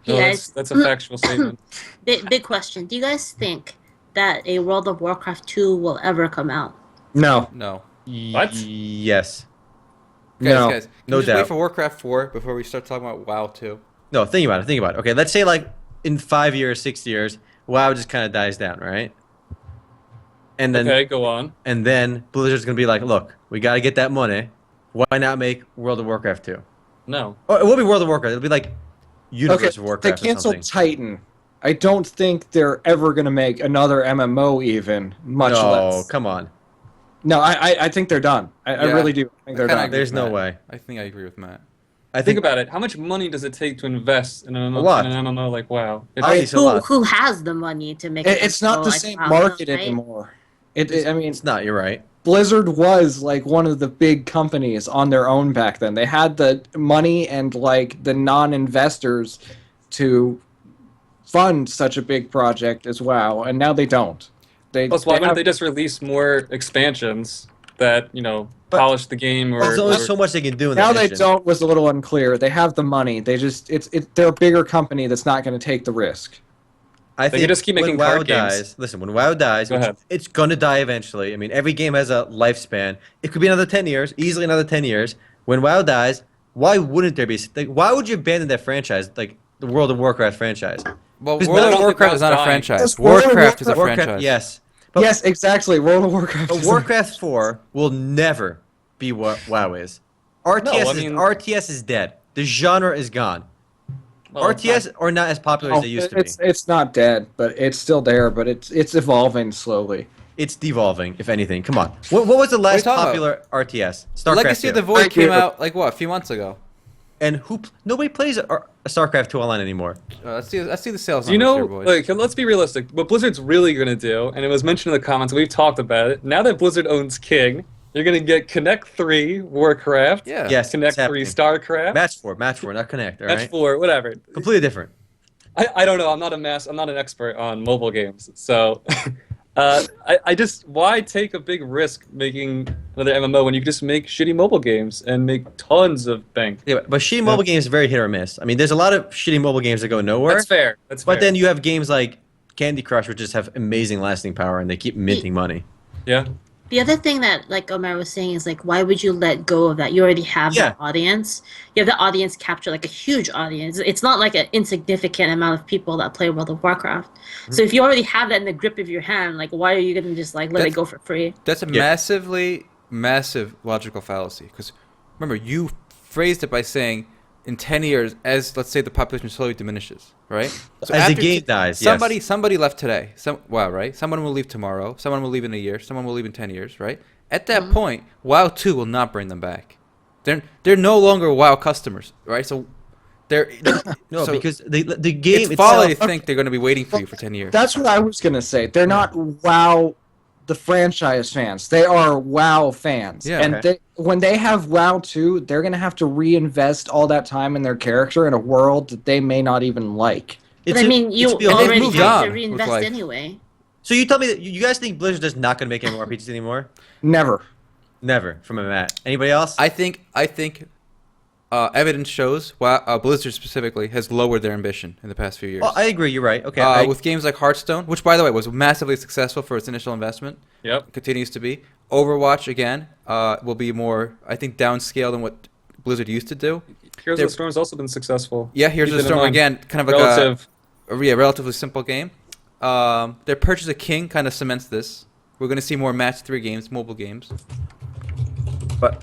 You No, guys, that's a factual statement. big question. Do you guys think that a World of Warcraft 2 will ever come out? No, No. What? Yes. no. Guys, can No we just wait doubt. for Warcraft 4 before we start talking about WoW 2? No, think about it. Think about it. Okay, let's say like in 5 years, 6 years, WoW just kind of dies down, right? And then Okay, go on. and then Blizzard's gonna be like, look, we gotta get that money. Why not make World of Warcraft 2? No. Or it will be World of Warcraft. It'll be like Universe Okay, of they Warcraft or canceled something. Titan. I don't think they're ever going to make another MMO even, much No, less. come on. No, I think they're done. I Yeah. really do. I think they're I kinda done. agree There's with no Matt. way. I think I agree with Matt. I Think think about it. How much money does it take to invest in an A lot. MMO like WoW? Obviously a lot. Who has the money to make It's not the like same WoW, market right? anymore. I mean, it's not. You're right. Blizzard was like one of the big companies on their own back then. They had the money and like the non-investors to fund such a big project as WoW, and now they don't. Plus, why they wouldn't have- they just release more expansions that, But- polish the game or... There's only or- so much they can do in Now that they mission. don't was a little unclear. They have the money. They just they're a bigger company that's not going to take the risk. I They could just keep when making WoW card games. dies, listen, when WoW dies, Go ahead. it's gonna die eventually. I mean, every game has a lifespan. It could be another 10 years, easily another 10 years. When WoW dies, why wouldn't there be? Like, why would you abandon that franchise, like the World of Warcraft franchise? Well, Because World none of of Warcraft WoW's is not a dying. franchise. Yes, World of Warcraft is a Warcraft, franchise. yes. But, Yes, exactly. World of Warcraft. but is- Warcraft 4 will never be what WoW is. RTS, I mean- RTS is dead. The genre is gone. well, RTS are not as popular as they used to be. It's not dead, but it's still there. But it's evolving slowly. It's devolving, if anything. Come on. What was the last talking popular RTS? StarCraft Legacy of 2. the Void Thank came you. out, like, what, a few months ago? And nobody plays a StarCraft 2 online anymore. Let's see the sales Do you numbers know, here, boys. like, let's be realistic. What Blizzard's really going to do, and it was mentioned in the comments, we've talked about it, now that Blizzard owns King, you're going to get Connect 3 Warcraft, Yeah. Yes, Connect it's 3 happening. StarCraft, Match 4, not Connect, all Match right? 4, whatever. Completely different. I don't know. I'm not an expert on mobile games, so I just why take a big risk making another MMO when you can just make shitty mobile games and make tons of bank. Yeah, but shitty mobile games are very hit or miss. I mean, there's a lot of shitty mobile games that go nowhere. That's fair. That's But fair. then you have games like Candy Crush, which just have amazing lasting power, and they keep minting money. yeah. The other thing that, like Omar was saying, is like, why would you let go of that? You already have Yeah. the audience. You have the audience capture, like a huge audience. It's not like an insignificant amount of people that play World of Warcraft. So if you already have that in the grip of your hand, like, why are you gonna just like let That's- it go for free? That's a massive logical fallacy. Because remember, you phrased it by saying, in 10 years, as let's say the population slowly diminishes, right? So As the after game dies, somebody left today. WoW, right? Someone will leave tomorrow. Someone will leave in a year. Someone will leave in 10 years, right? At that point, WoW 2 will not bring them back. They're no longer WoW customers, right? So they're No, so because the game it's folly itself. to think they're going to be waiting for you for 10 years. That's what I was gonna say. They're not WoW, the franchise fans. They are WoW fans. Yeah. And Okay. when they have WoW 2, they're gonna have to reinvest all that time in their character in a world that they may not even like. But It's I a- mean, you it's beyond- already moved have on to with reinvest life. anyway. So you tell me that you guys think Blizzard's just not going to make MMORPGs anymore? Never. Never. From a Matt. Anybody else? I think evidence shows Blizzard specifically has lowered their ambition in the past few years. Oh, I agree. You're right. Okay. With games like Heartstone, which by the way was massively successful for its initial investment, Yep. continues to be. Overwatch again will be more, I think, downscale than what Blizzard used to do. Heroes They're- of the Storm's also been successful. Yeah, Here's Keep the it in Storm mind. again, kind of like Relative. a relatively simple game. Their purchase of King kind of cements this. We're going to see more match 3 games, mobile games. But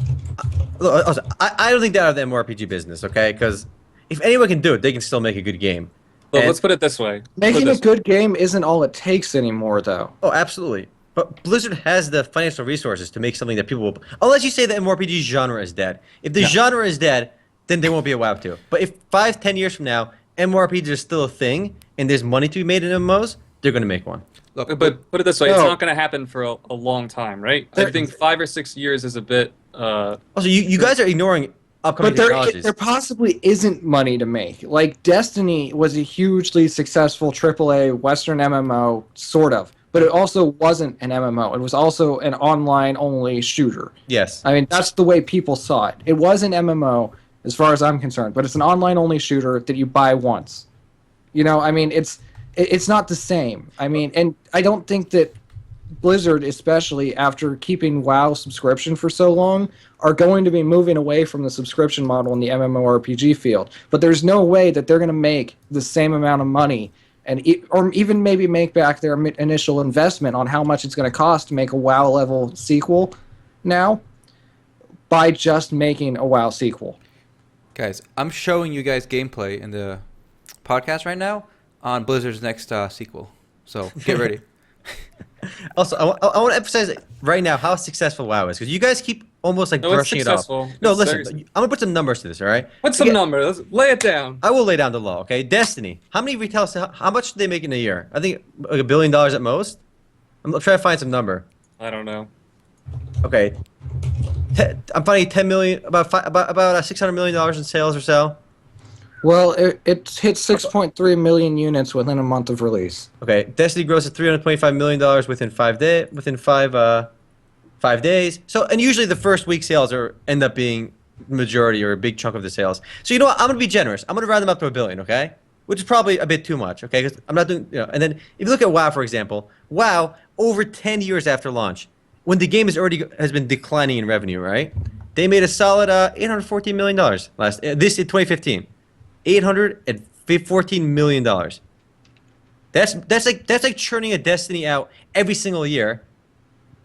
look, also, I don't think they're out of the MMORPG business, okay? Because if anyone can do it, they can still make a good game. Look, And- let's put it this way. Making a good game isn't all it takes anymore, though. Oh, absolutely. But Blizzard has the financial resources to make something that people will... Unless you say the MMORPG genre is dead. If the genre is dead, then there won't be a WoW 2. But if 5-10 years from now, MMORPGs are still a thing, and there's money to be made in MMOs, they're going to make one. Look, But put it this way, it's No. not going to happen for a long time, right? I think 5 or 6 years is a bit. Also, you guys are ignoring upcoming But technologies. there possibly isn't money to make. Like, Destiny was a hugely successful AAA Western MMO, sort of. But it also wasn't an MMO. It was also an online-only shooter. Yes. I mean, that's the way people saw it. It was an MMO, as far as I'm concerned, but it's an online-only shooter that you buy once. You know, I mean, it's not the same. I mean, and I don't think that Blizzard, especially after keeping WoW subscription for so long, are going to be moving away from the subscription model in the MMORPG field. But there's no way that they're going to make the same amount of money or even maybe make back their initial investment on how much it's going to cost to make a WoW level sequel now by just making a WoW sequel. guys, I'm showing you guys gameplay in the podcast right now on Blizzard's next sequel. So get ready. Also, I want to emphasize right now how successful WoW is, because you guys keep almost like No, it's brushing it off. successful. No, It's listen, very- I'm gonna put some numbers to this. All right. Put some numbers. Lay it down. I will lay down the law. Okay. Destiny. How many retail? How much do they make in a year? I think like $1 billion at most. I'm trying to find some number. I don't know. Okay. I'm finding 10 million, about $600 million in sales or so. Well, it hit 6.3 million units within a month of release. Okay, Destiny grows at $325 million within 5 days. So, and usually the first week sales end up being majority or a big chunk of the sales. So you know what? I'm gonna be generous. I'm gonna round them up to $1 billion. Okay, which is probably a bit too much. Okay, because I'm not doing. And then if you look at WoW, for example, WoW over 10 years after launch, when the game has been declining in revenue, right? They made a solid $814 million this in 2015. $814 million. That's like churning a Destiny out every single year,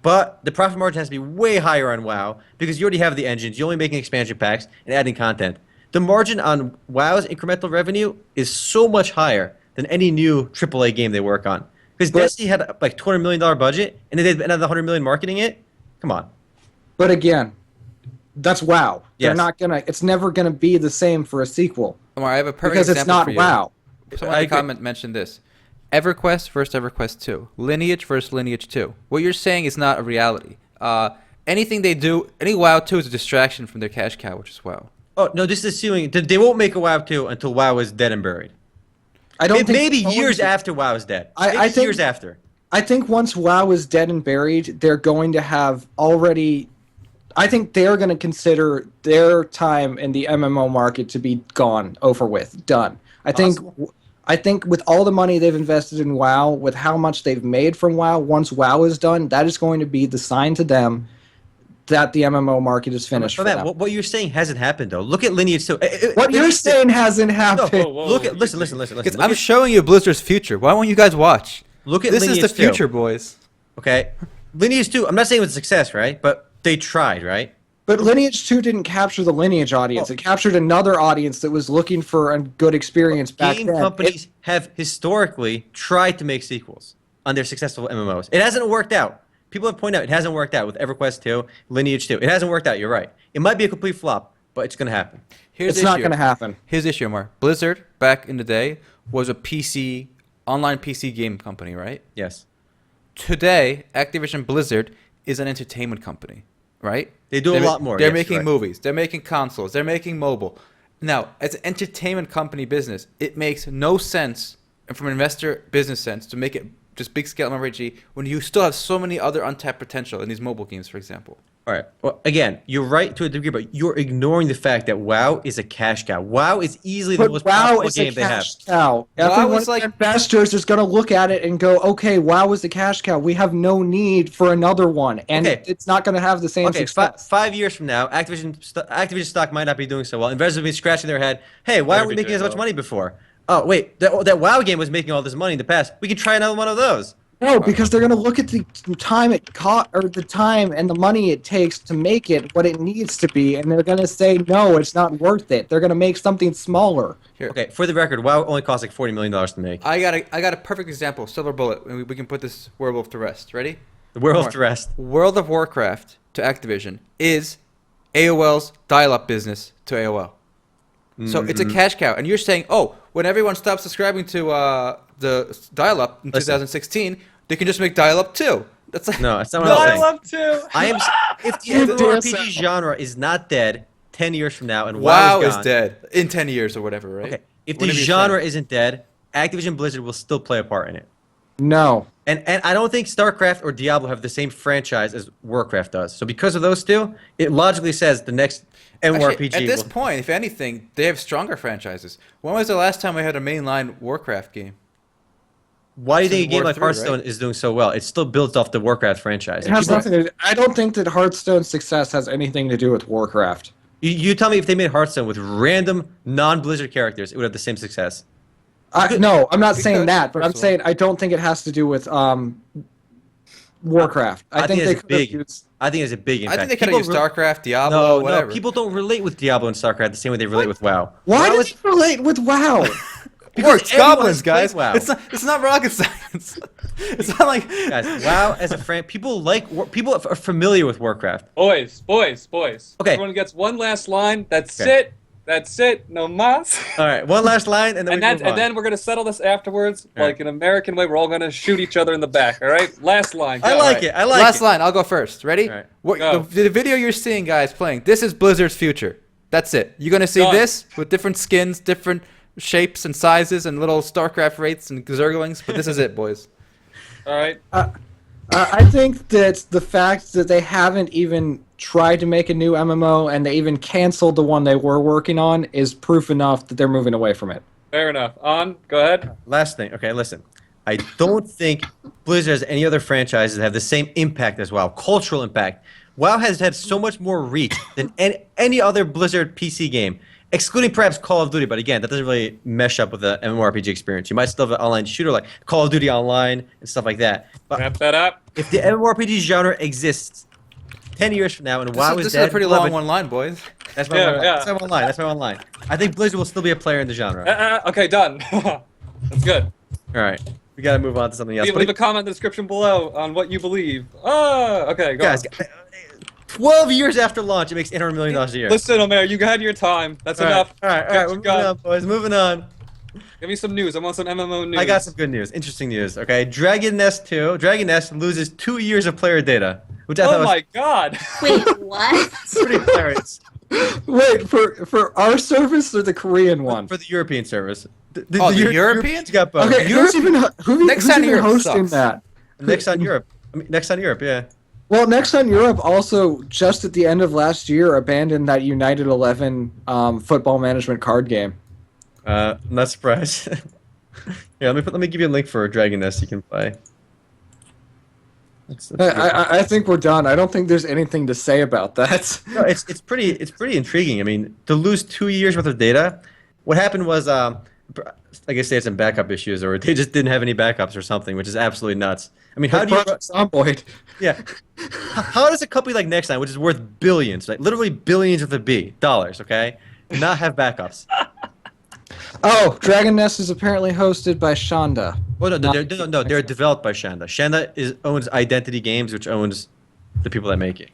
but the profit margin has to be way higher on WoW because you already have the engines. You're only making expansion packs and adding content. The margin on WoW's incremental revenue is so much higher than any new AAA game they work on. Because Destiny had like $200 million budget and they did another $100 million marketing it. Come on. But again, that's WoW. They're Yes. not gonna. It's never gonna be the same for a sequel Omar, I have a perfect because it's example not for you. WoW. Someone in the comment mentioned this. EverQuest versus EverQuest 2. Lineage versus Lineage 2. What you're saying is not a reality. Anything they do, any WoW 2 is a distraction from their cash cow, which is WoW. Oh, no, this is assuming they won't make a WoW 2 until WoW is dead and buried. I don't think Maybe no years one's- after WoW is dead. I Maybe think- years after. I think once WoW is dead and buried, they're going to have already. I think they're going to consider their time in the MMO market to be gone, over with, done. I think with all the money they've invested in WoW, with how much they've made from WoW, once WoW is done, that is going to be the sign to them that the MMO market is finished But for Matt, them. what you're saying hasn't happened though. Look at Lineage 2. What you're saying hasn't happened. Whoa, Look whoa. at listen. Because Look I'm at, showing you Blizzard's future. Why won't you guys watch? look at This Lineage is the 2. future, boys. Okay, Lineage 2. I'm not saying it was a success, right? But they tried, right? But Lineage 2 didn't capture the Lineage audience. Oh. It captured another audience that was looking for a good experience back Game then. companies have historically tried to make sequels on their successful MMOs. It hasn't worked out. People have pointed out it hasn't worked out with EverQuest 2, Lineage 2. It hasn't worked out. You're right. It might be a complete flop, but it's gonna happen. Here's It's the not issue. going to happen. Here's the issue, Omar. Blizzard, back in the day, was a online PC game company, right? Yes, Today, Activision Blizzard is an entertainment company, right? they do a lot more. They're yes, making right. movies. They're making consoles. They're making mobile. Now, as an entertainment company business, it makes no sense, and from an investor business sense, to make it just big scale MMORPG when you still have so many other untapped potential in these mobile games, for example. All right. Well, again, you're right to a degree, but you're ignoring the fact that WoW is a cash cow. WoW is easily the But most WoW profitable is a game they have. cash cow. WoW Everyone is like- investors is going to look at it and go, okay, WoW is the cash cow. We have no need for another one. And Okay. it's not going to have the same Okay, success. 5 years from now, Activision stock might not be doing so well. Investors will be scratching their head. Hey, why Better aren't we be making as doing much well. money before? Oh, wait, that WoW game was making all this money in the past. We could try another one of those. No, because they're going to look at the time it cost, or the time and the money it takes to make it what it needs to be, and they're going to say, no, it's not worth it. They're going to make something smaller. Here, Okay, for the record, WoW only costs like $40 million to make. I got a perfect example, silver bullet, and we can put this werewolf to rest. Ready? The world's More. to rest. World of Warcraft to Activision is AOL's dial-up business to AOL. So it's a cash cow, and you're saying, oh, when everyone stops subscribing to the dial-up in Listen. 2016, They can just make dial-up too. That's like No, that's not what I'm saying. Dial-up too. If the You MMORPG DSL. genre is not dead 10 years from now, and WoW WoW is gone, dead in 10 years or whatever, right? Okay, if the Whatever you're genre saying. isn't dead, Activision Blizzard will still play a part in it. No. And I don't think StarCraft or Diablo have the same franchise as Warcraft does. So because of those two, it logically says the next MMORPG. Actually, at this will- point, if anything, they have stronger franchises. When was the last time we had a mainline Warcraft game? Why do you think a Since game War like 3, Hearthstone right? is doing so well? It still builds off the Warcraft franchise. It has People- nothing to do, I don't think that Hearthstone's success has anything to do with Warcraft. You tell me if they made Hearthstone with random non-Blizzard characters, it would have the same success. No, I'm not Because, saying that, but I'm first of all- saying I don't think it has to do with Warcraft. I think they it's could have big. used. I think it's a big I impact. think they could have used People StarCraft, Diablo, No, whatever. no, people don't relate with Diablo and StarCraft the same way they relate with WoW. Why WoW does is- it relate with WoW? Orcs, everyone goblins, has played guys. WoW. It's not rocket science. It's not like Guys, WoW as a people people are familiar with Warcraft. Boys. Okay. Everyone gets one last line. That's Okay. it. That's it. No mas. All right, one last line, and then we move on. And then we're gonna settle this afterwards, All right. like an American way. We're all gonna shoot each other in the back. All right. Last line. I go. like it. I like last it. line. I'll go first. Ready? All right. What, Go. the video you're seeing, guys, playing. This is Blizzard's future. That's it. You're gonna see Done. this with different skins, different shapes and sizes, and little StarCraft rates and zerglings. But this is it, boys. All right. I think that the fact that they haven't even tried to make a new MMO and they even canceled the one they were working on is proof enough that they're moving away from it. Fair enough. On. Go ahead. Last thing. Okay, listen. I don't think Blizzard has any other franchises that have the same impact as WoW, cultural impact. WoW has had so much more reach than any other Blizzard PC game, excluding perhaps Call of Duty. But again, that doesn't really mesh up with the MMORPG experience. You might still have an online shooter like Call of Duty Online and stuff like that. But Wrap that up. if the MMORPG genre exists 10 years from now and WoW this is is dead, a pretty we'll have long one line, boys. That's my Yeah, one line. yeah. That's my one line. That's my one line. I think Blizzard will still be a player in the genre. Okay. Done. That's good. All right. We got to move on to something else. Leave a comment in the description below on what you believe. Okay. Go. Guys, 12 years after launch, it makes $800 million a year. Listen, Omer, you had your time. That's All right, enough. All right. Get We're your moving gun. on, boys. Moving on. Give me some news. I want some MMO news. I got some good news. Interesting news. Okay. Dragon Nest loses 2 years of player data, which I thought Oh was my god. Wait, what? pretty hilarious Wait, for our service or the Korean one? for the European service. The Europeans? got both. Okay, who's even Next who's on even Europe hosting sucks. that? Next on Europe. Next on Europe, yeah. Well, Next on Europe also just at the end of last year abandoned that United 11 football management card game. I'm not surprised. Yeah, let me give you a link for Dragon Nest you can play. I think we're done. I don't think there's anything to say about that. No, it's pretty intriguing. I mean, to lose 2 years worth of data, what happened was I guess they had some backup issues, or they just didn't have any backups or something, which is absolutely nuts. I mean, how do you? Zomboid. Yeah, how does a company like Nextline, which is worth billions, like literally billions with a B dollars, okay, not have backups? Oh, Dragon Nest is apparently hosted by Shonda. Well, they're developed by Shanda. Shanda owns Identity Games, which owns the people that make it.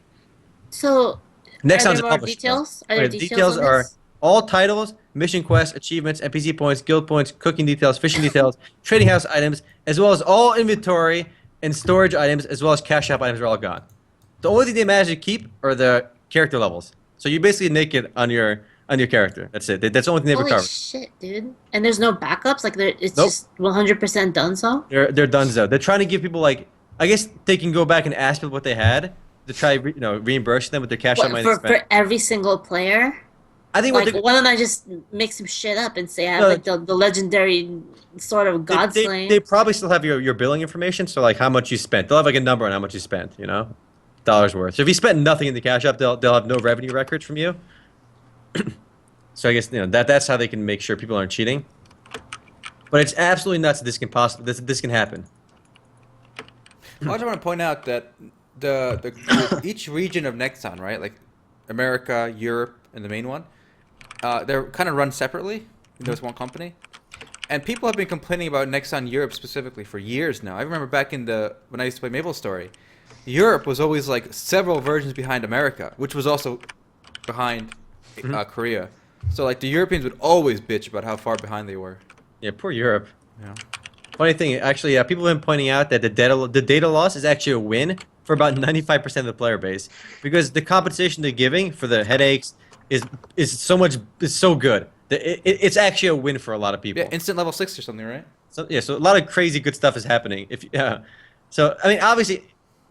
So, Nexon's are a there more publisher. details? Are Okay, there the details on are this? all titles, mission quests, achievements, NPC points, guild points, cooking details, fishing details, trading house items, as well as all inventory and storage items, as well as cash shop items are all gone. The only thing they manage to keep are the character levels. So you're basically naked on your character. That's it. That's the only thing they've Holy recovered. shit, dude! And there's no backups. Like, it's Nope. just 100% done. So. They're done so. They're trying to give people like, I guess they can go back and ask people what they had to try reimburse them with their cash shop money. What, for every single player? I think Like, what why don't I just make some shit up and say I have No, like the legendary sort of god they, slaying? they probably still have your billing information, so like how much you spent. They'll have like a number on how much you spent, dollars worth. So if you spent nothing in the cash app, they'll have no revenue records from you. So I guess that's how they can make sure people aren't cheating. But it's absolutely nuts that this can happen. I also want to point out that each region of Nexon, right, like America, Europe, and the main one, they're kind of run separately. There's one company, and people have been complaining about Nexon Europe specifically for years now. I remember back when I used to play Maple Story, Europe was always like several versions behind America, which was also behind Korea. So like the Europeans would always bitch about how far behind they were. Yeah, poor Europe. Yeah. Funny thing, actually, people have been pointing out that the data loss is actually a win for about 95% of the player base, because the compensation they're giving for the headaches is so good. It's actually a win for a lot of people. Yeah, instant level 6 or something, right? So yeah, so a lot of crazy good stuff is happening. So I mean, obviously,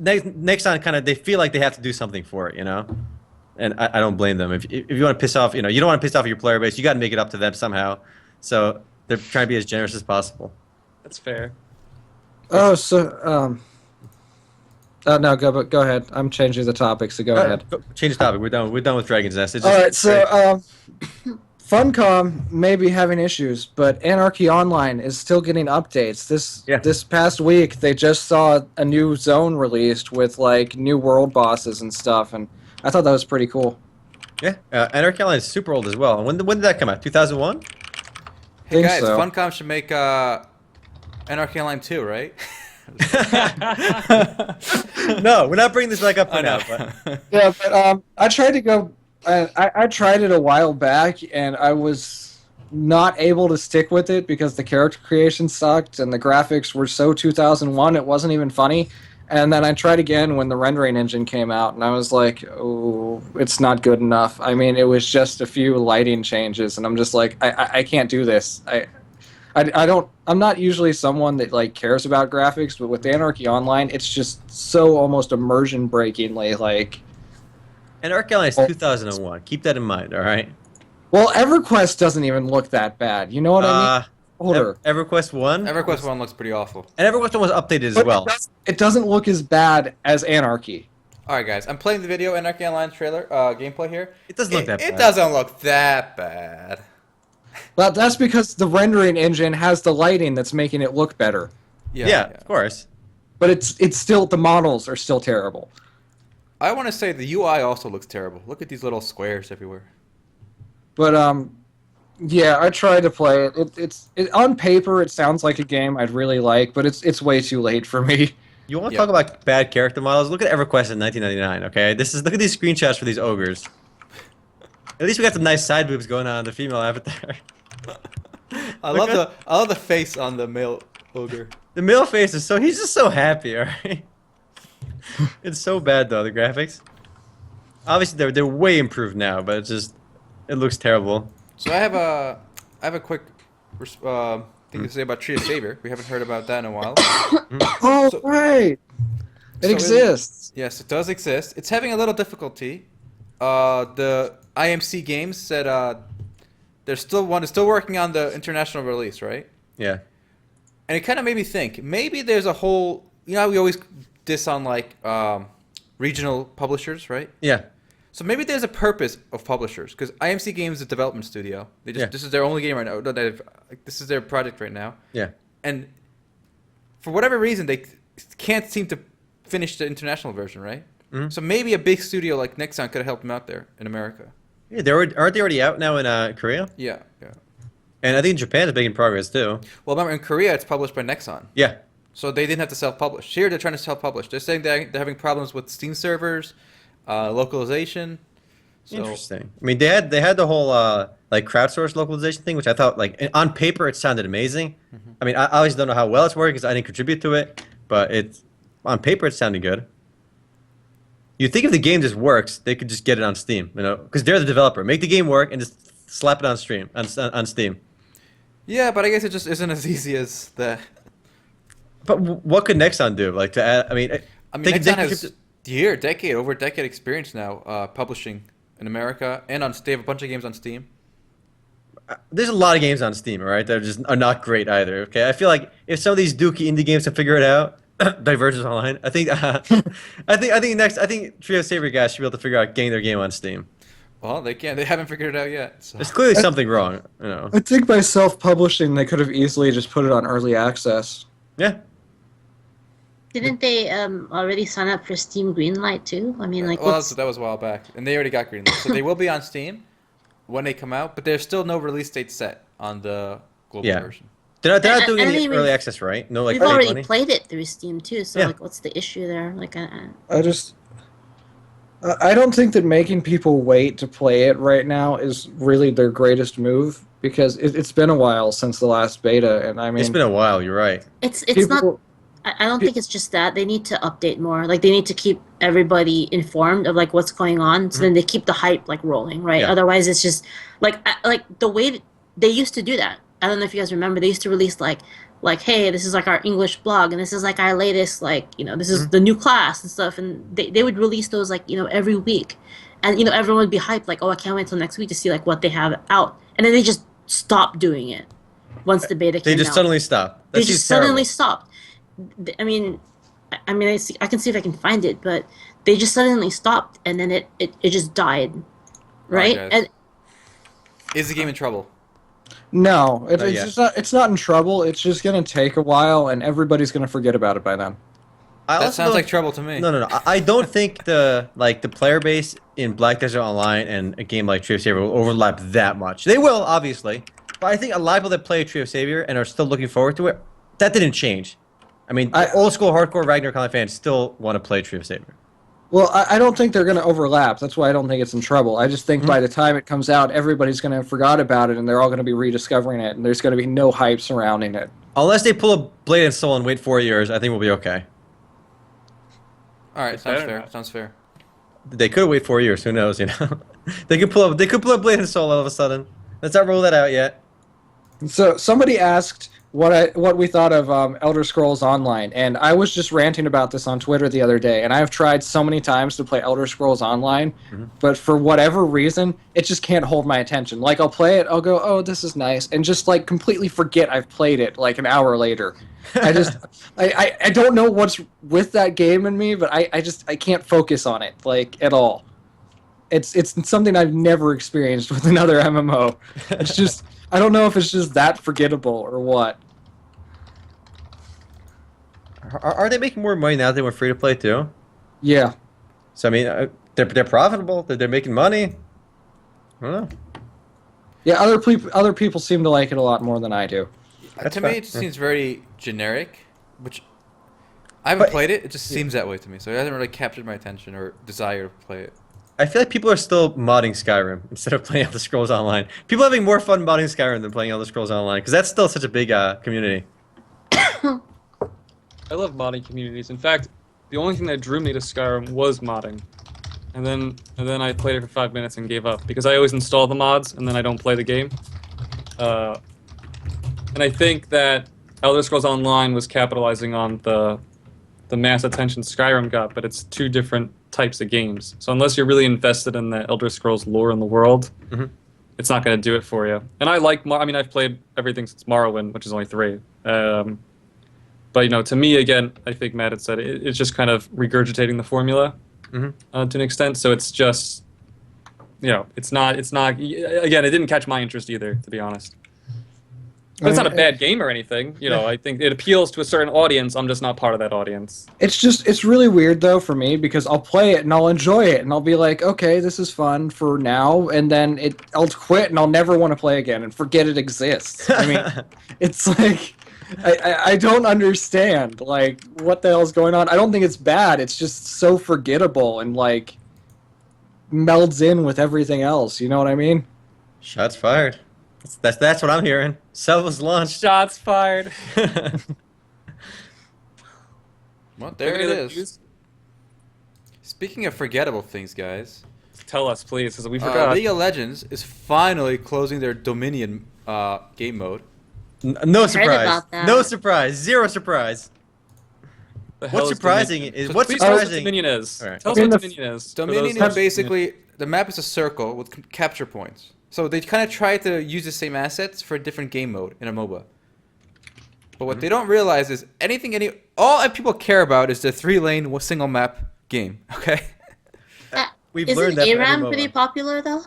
Nexon kind of they feel like they have to do something for it, and I don't blame them. If you want to piss off, you don't want to piss off your player base, you got to make it up to them somehow. So they're trying to be as generous as possible. That's fair. Oh, so no, go ahead. I'm changing the topic, so go ahead. Change the topic. We're done with Dragon's Nest. All right, so Funcom may be having issues, but Anarchy Online is still getting updates. This past week, they just saw a new zone released with like new world bosses and stuff, and I thought that was pretty cool. Yeah, Anarchy Online is super old as well. When did that come out? 2001? Hey guys, so. Funcom should make Anarchy Online 2, right? No, we're not bringing this back up for now. But. Yeah, but I tried to go. I tried it a while back, and I was not able to stick with it because the character creation sucked and the graphics were so 2001 it wasn't even funny. And then I tried again when the rendering engine came out, and I was like, oh, it's not good enough. I mean, it was just a few lighting changes, and I'm just like, I can't do this. I'm not usually someone that like cares about graphics, but with Anarchy Online, it's just so almost immersion breakingly like. Anarchy Online is 2001. Keep that in mind, all right? Well, EverQuest doesn't even look that bad. You know what I mean? Older. EverQuest 1? EverQuest 1 looks pretty awful. And EverQuest 1 was updated as But well. it doesn't look as bad as Anarchy. Alright guys, I'm playing the video Anarchy Online trailer, gameplay here. It doesn't look that bad. It doesn't look that bad. Well, that's because the rendering engine has the lighting that's making it look better. Yeah, of course. But it's still, the models are still terrible. I want to say the UI also looks terrible. Look at these little squares everywhere. But yeah, I tried to play it. It's on paper it sounds like a game I'd really like, but it's way too late for me. You want to talk about bad character models? Look at EverQuest in 1999. Okay, look at these screenshots for these ogres. At least we got some nice side boobs going on the female avatar. I love the face on the male ogre. The male face is he's just so happy, alright? It's so bad though, the graphics. Obviously they're way improved now, but it looks terrible. So I have a quick thing to say about Tree of Savior. We haven't heard about that in a while. Oh, So- right. It exists. Yes, it does exist. It's having a little difficulty. The IMC Games said they're still working on the international release, right? Yeah. And it kind of made me think, maybe there's a whole, how we always diss on like regional publishers, right? Yeah. So maybe there's a purpose of publishers, because IMC Games is a development studio. This is their only game right now. This is their project right now. Yeah. And for whatever reason, they can't seem to finish the international version, right? Mhm. So maybe a big studio like Nexon could have helped them out there in America. Yeah, aren't they already out now in Korea? Yeah. And I think Japan is making progress too. Well, remember in Korea, it's published by Nexon. Yeah. So they didn't have to self-publish. Here, they're trying to self-publish. They're saying they're having problems with Steam servers, localization. So, Interesting. I mean, they had the whole like crowdsourced localization thing, which I thought like on paper it sounded amazing. Mm-hmm. I mean, I obviously don't know how well it's working because I didn't contribute to it, but on paper it sounded good. You'd think if the game just works, they could just get it on Steam, because they're the developer. Make the game work and just slap it on Steam. Yeah, but I guess it just isn't as easy as that. But what could Nexon do? Like to add? I mean, Nexon has over a decade experience now publishing in America and they have a bunch of games on Steam. There's a lot of games on Steam, all right? That are not great either. Okay, I feel like if some of these dookie indie games can figure it out, Divergence Online. I think Trio Savior guys should be able to figure out getting their game on Steam. Well, they can't. They haven't figured it out yet. So. There's clearly something wrong. I think by self-publishing, they could have easily just put it on early access. Yeah. Didn't they already sign up for Steam Greenlight too? I mean, like, Well, that was a while back, and they already got greenlit, so they will be on Steam when they come out. But there's still no release date set on the global version. They're not doing I any mean, early access, right? No, like we've already money? played it through Steam too. So Yeah. like, what's the issue there? Like, I don't think that making people wait to play it right now is really their greatest move, because it's been a while since the last beta, and I mean, It's been a while. You're right. It's people, not. I don't think it's just that. They need to update more. Like they need to keep everybody informed of like what's going on, so then they keep the hype like rolling, right? Yeah. Otherwise, it's just like the way that they used to do that. I don't know if you guys remember. They used to release like hey, this is like our English blog, and this is like our latest like this is the new class and stuff, and they would release those like every week, and everyone would be hyped like, oh, I can't wait till next week to see like what they have out, and then they just stopped doing it once the beta came out. They just suddenly stopped. That They seems just suddenly terrible. stopped. I mean, I can see if I can find it, but they just suddenly stopped, and then it just died, right? guys. And Is the game in trouble? no, it's yeah. just not. It's not in trouble. It's just gonna take a while, and everybody's gonna forget about it by then. I That also sounds don't- like trouble to me. No. I don't think the player base in Black Desert Online and a game like Tree of Savior will overlap that much. They will, obviously, but I think a lot of people that play Tree of Savior and are still looking forward to it, that didn't change. I mean, old school hardcore Ragnarok Online fans still want to play Tree of Savior. Well, I don't think they're going to overlap. That's why I don't think it's in trouble. I just think by the time it comes out, everybody's going to have forgot about it, and they're all going to be rediscovering it, and there's going to be no hype surrounding it. Unless they pull a Blade and Soul and wait 4 years, I think we'll be okay. All right, sounds better fair. not. Sounds fair. They could wait 4 years. Who knows? They could pull up Blade and Soul all of a sudden. Let's not rule that out yet. So somebody asked what we thought of Elder Scrolls Online, and I was just ranting about this on Twitter the other day, and I've tried so many times to play Elder Scrolls Online, but for whatever reason, it just can't hold my attention. Like, I'll play it, I'll go, oh, this is nice, and just, like, completely forget I've played it, like, an hour later. I just, I don't know what's with that game in me, but I can't focus on it, like, at all. It's something I've never experienced with another MMO. It's just, I don't know if it's just that forgettable or what. Are they making more money now than they were free to play too? Yeah. So I mean, they're profitable. They're making money. I don't know. Yeah, other people seem to like it a lot more than I do. That's To me, fine. it just seems very generic, which I haven't played it. It just seems that way to me, so it hasn't really captured my attention or desire to play it. I feel like people are still modding Skyrim instead of playing Elder Scrolls Online. People are having more fun modding Skyrim than playing Elder Scrolls Online because that's still such a big community. I love modding communities. In fact, the only thing that drew me to Skyrim was modding. And then I played it for 5 minutes and gave up because I always install the mods and then I don't play the game. And I think that Elder Scrolls Online was capitalizing on the mass attention Skyrim got, but it's two different types of games. So unless you're really invested in the Elder Scrolls lore in the world, it's not going to do it for you. And I like, I mean, I've played everything since Morrowind, which is only 3. But you know, to me, again, I think Matt had said it's just kind of regurgitating the formula to an extent. So it's just, you know, it's not. Again, it didn't catch my interest either, to be honest. But it's not a bad game or anything. You know, I think it appeals to a certain audience. I'm just not part of that audience. It's really weird though for me because I'll play it and I'll enjoy it and I'll be like, okay, this is fun for now, and then I'll quit and I'll never want to play again and forget it exists. I mean, it's like I don't understand like what the hell's going on. I don't think it's bad. It's just so forgettable and like melds in with everything else. You know what I mean? Shots fired. That's what I'm hearing. Salvo's launched. Shots fired. Well, there Any it other is. news? Speaking of forgettable things, guys, Tell us, please, because we forgot. League of Legends is finally closing their Dominion game mode. No heard surprise. about that. No surprise. Zero surprise. The hell What's is surprising Dominion? is So what's please tell us what surprising. Dominion is. All right. Tell us I mean, what the- Dominion is. for Dominion those is basically the map is a circle with capture points. So they kind of try to use the same assets for a different game mode in a MOBA. But what they don't realize is all that people care about is the 3-lane single map game. Okay, We've Isn't learned that from ARAM every pretty MOBA. popular though?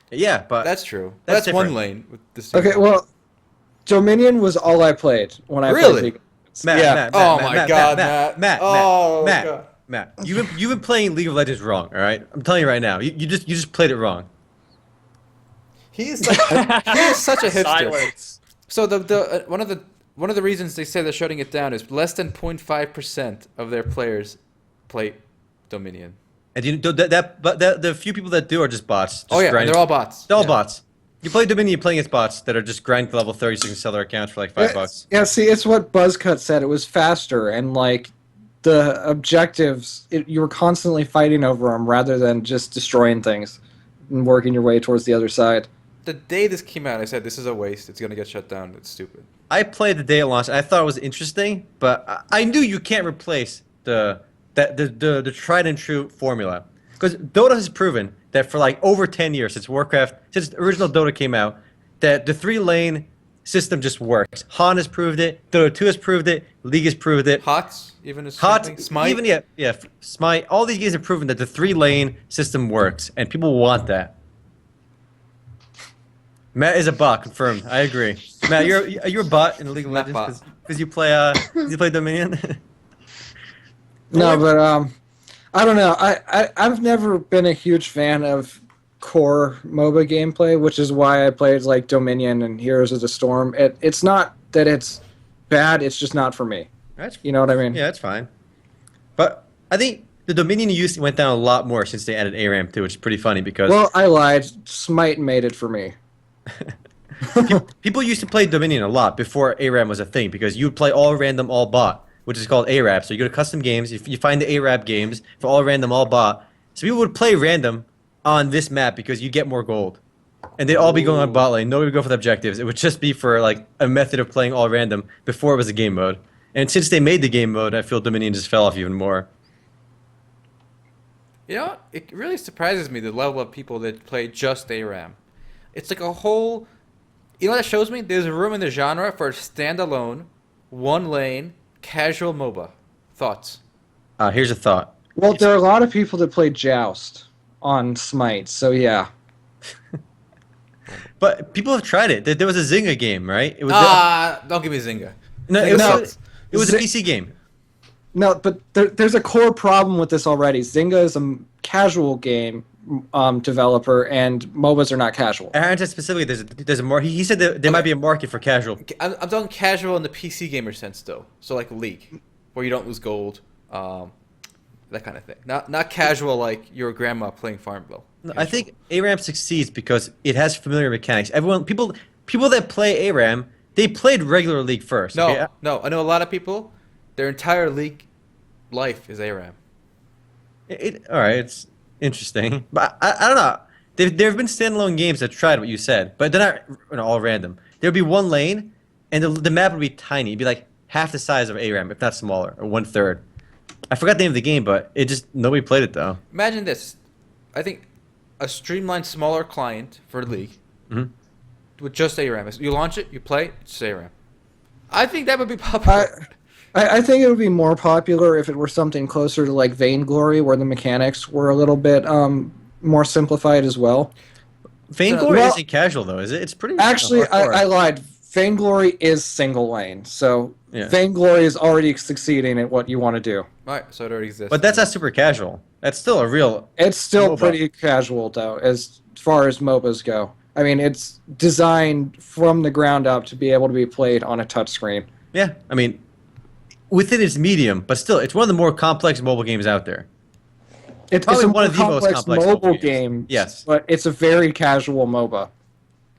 Yeah, but that's true. That's That's one different. lane with this. Okay, well, Dominion was all I played when I Really? played League of Legends. Matt, yeah. Matt, Oh Matt, my Matt, God, Matt, Matt. Matt, Oh, Matt, God. Matt, you've been playing League of Legends wrong. All right, I'm telling you right now. You just played it wrong. He's like he is such a hipster. Silence. So one of the reasons they say they're shutting it down is less than 0.5% of their players play Dominion. And you but the few people that do are just bots. Just Oh yeah, and grinding. they're all bots. They're all Yeah. bots. You play Dominion, you're playing against bots that are just grind to level 30 so you can sell their accounts for like $5. Yeah, see, it's what Buzzcut said. It was faster, and like the objectives, you were constantly fighting over them rather than just destroying things and working your way towards the other side. The day this came out, I said this is a waste. It's gonna get shut down. It's stupid. I played the day it launched, and I thought it was interesting, but I knew you can't replace the tried and true formula. Because Dota has proven that for like over 10 years, since Warcraft, since the original Dota came out, that the 3-lane system just works. Han has proved it, Dota 2 has proved it, League has proved it. HOTS even is Hot, something? Smite. even Smite. All these games have proven that the 3-lane system works, and people want that. Matt is a bot, confirmed. I agree. Matt, you're a bot in League of Not Legends because you play Dominion. No, but I don't know. I've never been a huge fan of core MOBA gameplay, which is why I played like Dominion and Heroes of the Storm. It's not that it's bad; it's just not for me. You know what I mean? Yeah, that's fine. But I think the Dominion use went down a lot more since they added ARAM too, which is pretty funny because. Well, I lied. Smite made it for me. People used to play Dominion a lot before ARAM was a thing because you would play all random, all bot, which is called ARAB. So you go to custom games, you find the ARAB games for all random, all bot. So people would play random on this map because you get more gold. And they'd all be going on bot lane. Nobody would go for the objectives. It would just be for like a method of playing all random before it was a game mode. And since they made the game mode, I feel Dominion just fell off even more. You know, it really surprises me the level of people that play just ARAM. It's like a whole. You know what that shows me? There's a room in the genre for a standalone, one lane, casual MOBA. Thoughts? Here's a thought. Well, there are a lot of people that play Joust on Smite, so yeah. But people have tried it. There was a Zynga game, right? It was don't give me Zynga. no, Zynga it was a PC game. No, but there's a core problem with this already. Zynga is a casual game developer, and MOBAs are not casual. Aaron said specifically there's a market. He said that there might be a market for casual. I'm talking casual in the PC gamer sense, though. So like League, where you don't lose gold, that kind of thing. Not casual like your grandma playing Farmville. No, I think ARAM succeeds because it has familiar mechanics. People that play ARAM, they played regular League first. No, okay? no. I know a lot of people. Their entire League life is ARAM. All right, it's interesting, but I don't know. There have been standalone games that tried what you said, but they're not all random. There would be one lane, and the map would be tiny. It'd be like half the size of ARAM, if not smaller, or 1/3. I forgot the name of the game, but nobody played it though. Imagine this. I think a streamlined, smaller client for League with just ARAM. You launch it, you play, it's ARAM. I think that would be popular. I think it would be more popular if it were something closer to like Vainglory, where the mechanics were a little bit more simplified as well. Vainglory isn't casual though, is it? It's pretty. Actually, hardcore. I lied. Vainglory is single lane, so Yeah. Vainglory is already succeeding at what you want to do. Right, so it already exists. But that's not super casual. That's still a real. It's still MOBA. pretty casual, though, as far as MOBAs go. I mean, it's designed from the ground up to be able to be played on a touchscreen. Yeah, I mean, within its medium, but still, it's one of the more complex mobile games out there. It's Probably a one more of the most complex complex mobile mobile game. games. Yes. But it's a very casual MOBA.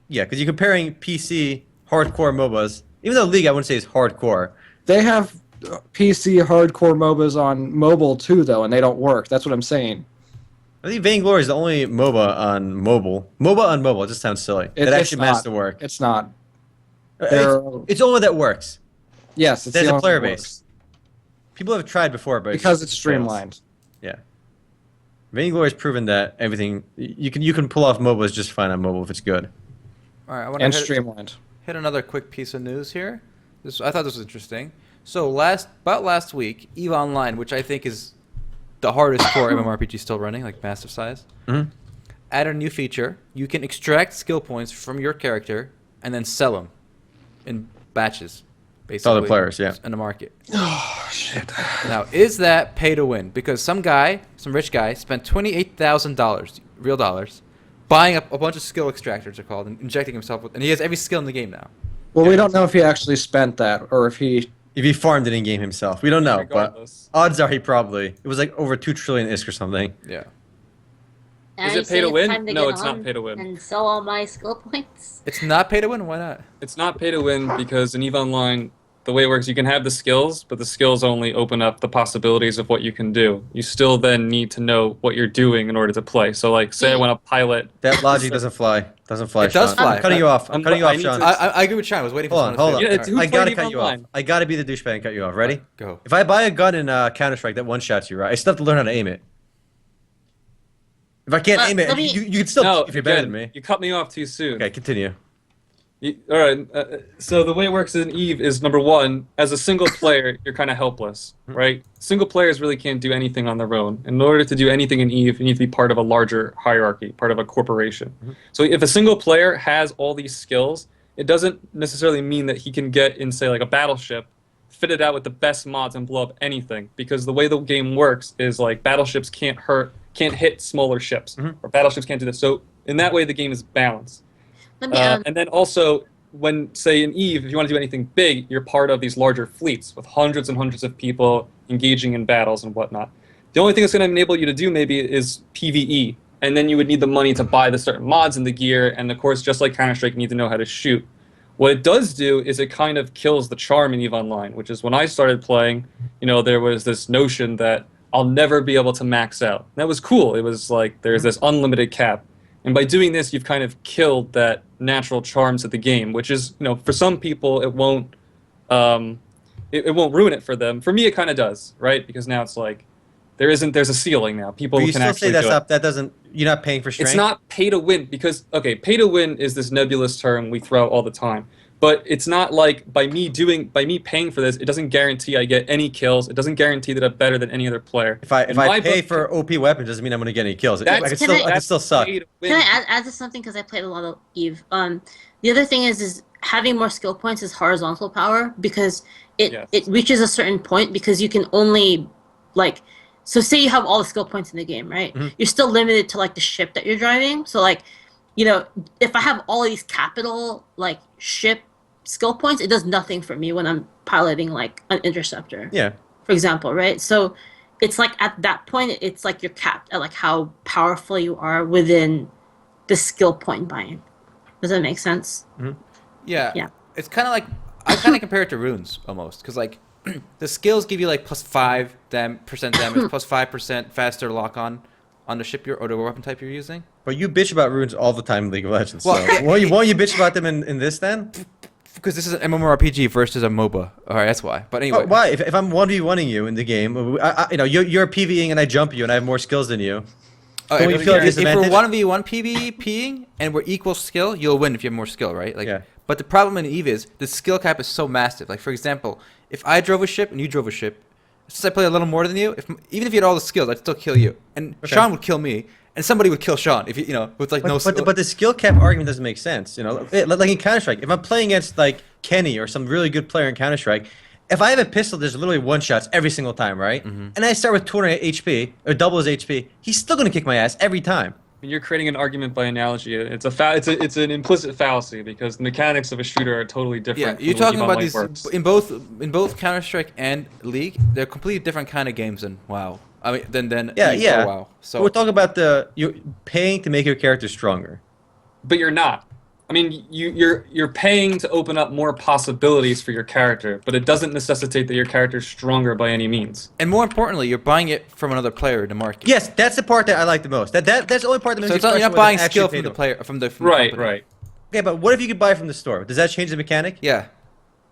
Yeah, because you're comparing PC hardcore MOBAs. Even though League, I wouldn't say is hardcore. They have PC hardcore MOBAs on mobile, too, though, and they don't work. That's what I'm saying. I think Vainglory is the only MOBA on mobile. MOBA on mobile, it just sounds silly. It actually managed to work. It's not. It's the only one that works. Yes, it's There's the a only player one that base. works. People have tried before, but Because it's it fails. streamlined. Yeah. Vainglory has proven that everything you can pull off MOBAs just fine on mobile if it's good. All right, I want And to streamlined. hit another quick piece of news here. I thought this was interesting. So last week, EVE Online, which I think is the hardest core MMORPG still running, like massive size, added a new feature. You can extract skill points from your character and then sell them in batches, basically. Other players, yeah. In the market. Oh, shit. Now, is that pay to win? Because some rich guy, spent $28,000, real dollars, buying up a bunch of skill extractors, they're called, and injecting himself with, and he has every skill in the game now. Well, we don't know if he actually spent that or if he... If he farmed it in game himself, we don't know. Regardless. But odds are he probably. It was like over 2 trillion ISK or something. Yeah. And Is are it you pay saying to win? time No, get it's not on pay to win. And sell all my skill points? It's not pay to win. Why not? It's not pay to win because in EVE Online, the way it works, you can have the skills, but the skills only open up the possibilities of what you can do. You still then need to know what you're doing in order to play. So, like, say I want to pilot. That logic doesn't fly. Doesn't fly. It does Sean. fly. I'm cutting you off. I'm cutting you I off, need Sean. to- I agree with Sean. I was waiting for Hold on, someone hold to on. say Yeah, it. who I gotta played cut you online? off. I gotta be the douchebag and cut you off. Ready? Go. If I buy a gun in Counter-Strike that one-shots you, right, I still have to learn how to aim it. If I can't aim it, let me- you can still, No, if you're better again, than me. you cut me off too soon. Okay, continue. All right. So the way it works in EVE is number one, as a single player, you're kind of helpless, right? Single players really can't do anything on their own. In order to do anything in EVE, you need to be part of a larger hierarchy, part of a corporation. So if a single player has all these skills, it doesn't necessarily mean that he can get in, say, like a battleship, fit it out with the best mods and blow up anything. Because the way the game works is like battleships can't hit smaller ships, or battleships can't do this. So in that way, the game is balanced. Let me, And then also, when, say, in EVE, if you want to do anything big, you're part of these larger fleets with hundreds and hundreds of people engaging in battles and whatnot. The only thing that's going to enable you to do maybe is PvE, and then you would need the money to buy the certain mods and the gear, and of course, just like Counter-Strike, you need to know how to shoot. What it does do is it kind of kills the charm in EVE Online, which is when I started playing, you know, there was this notion that I'll never be able to max out. And that was cool. It was like there's this unlimited cap. And by doing this, you've kind of killed that natural charm to the game, which is, you know, for some people, it won't ruin it for them. For me, it kind of does, right? Because now it's like there's a ceiling now. People But you can still actually say that's do it. not, that doesn't, you're not paying for strength? It's not pay to win because, okay, pay to win is this nebulous term we throw out all the time. But it's not like by me paying for this, it doesn't guarantee I get any kills. It doesn't guarantee that I'm better than any other player. If I In my pay book, for OP weapons, doesn't mean I'm going to get any kills. I That's- can Can I- still, I can still suck. pay to win. Can I add to something because I played a lot of EVE? The other thing is having more skill points is horizontal power because Yes. it reaches a certain point because you can only like so say you have all the skill points in the game, right? You're still limited to like the ship that you're driving. So like, you know, if I have all these capital like ship skill points, it does nothing for me when I'm piloting like an interceptor. Yeah. For example, right? So it's like at that point it's like you're capped at like how powerful you are within the skill point buying. Does that make sense? Yeah. Yeah. It's kind of like I kind of compare it to runes almost, because like the skills give you like +5% damage, +5% faster lock on the ship or the weapon type you're using. But you bitch about runes all the time in League of Legends. Well, So won't you bitch about them in this then? Because this is an MMORPG versus a MOBA. All right, that's why. But anyway. Oh, why? If I'm 1v1ing you in the game, you know, you're PvEing and I jump you and I have more skills than you. Oh, Don't you feel a if we're disadvantage? 1v1 PvPing and we're equal skill, you'll win if you have more skill, right? Like, Yeah. But the problem in EVE is the skill cap is so massive. Like, for example, if I drove a ship and you drove a ship, since I play a little more than you, even if you had all the skills, I'd still kill you. And Okay. Sean would kill me, and somebody would kill Sean if you know with like no skill. But the skill cap argument doesn't make sense. You know, like in Counter Strike, if I'm playing against like Kenny or some really good player in Counter Strike, if I have a pistol, there's literally one shots every single time, right? And I start with 200 HP or double his HP, he's still gonna kick my ass every time. You're creating an argument by analogy. It's an implicit fallacy because the mechanics of a shooter are totally different. Yeah, from you're the way talking EVE about Online these works. in both Counter Strike and League. They're completely different kind of games than WoW. I mean, than Yeah, EVE yeah. or WoW. So We're talking about you're paying to make your character stronger. But you're not. I mean, you're paying to open up more possibilities for your character, but it doesn't necessitate that your character's stronger by any means. and more importantly, you're buying it from another player in the market. Yes, that's the part that I like the most. That's the only part that makes So me it's not, you're question not whether buying it's actually skill paid from the to- player from the Right, company. right. Okay, but what if you could buy from the store? Does that change the mechanic? Yeah.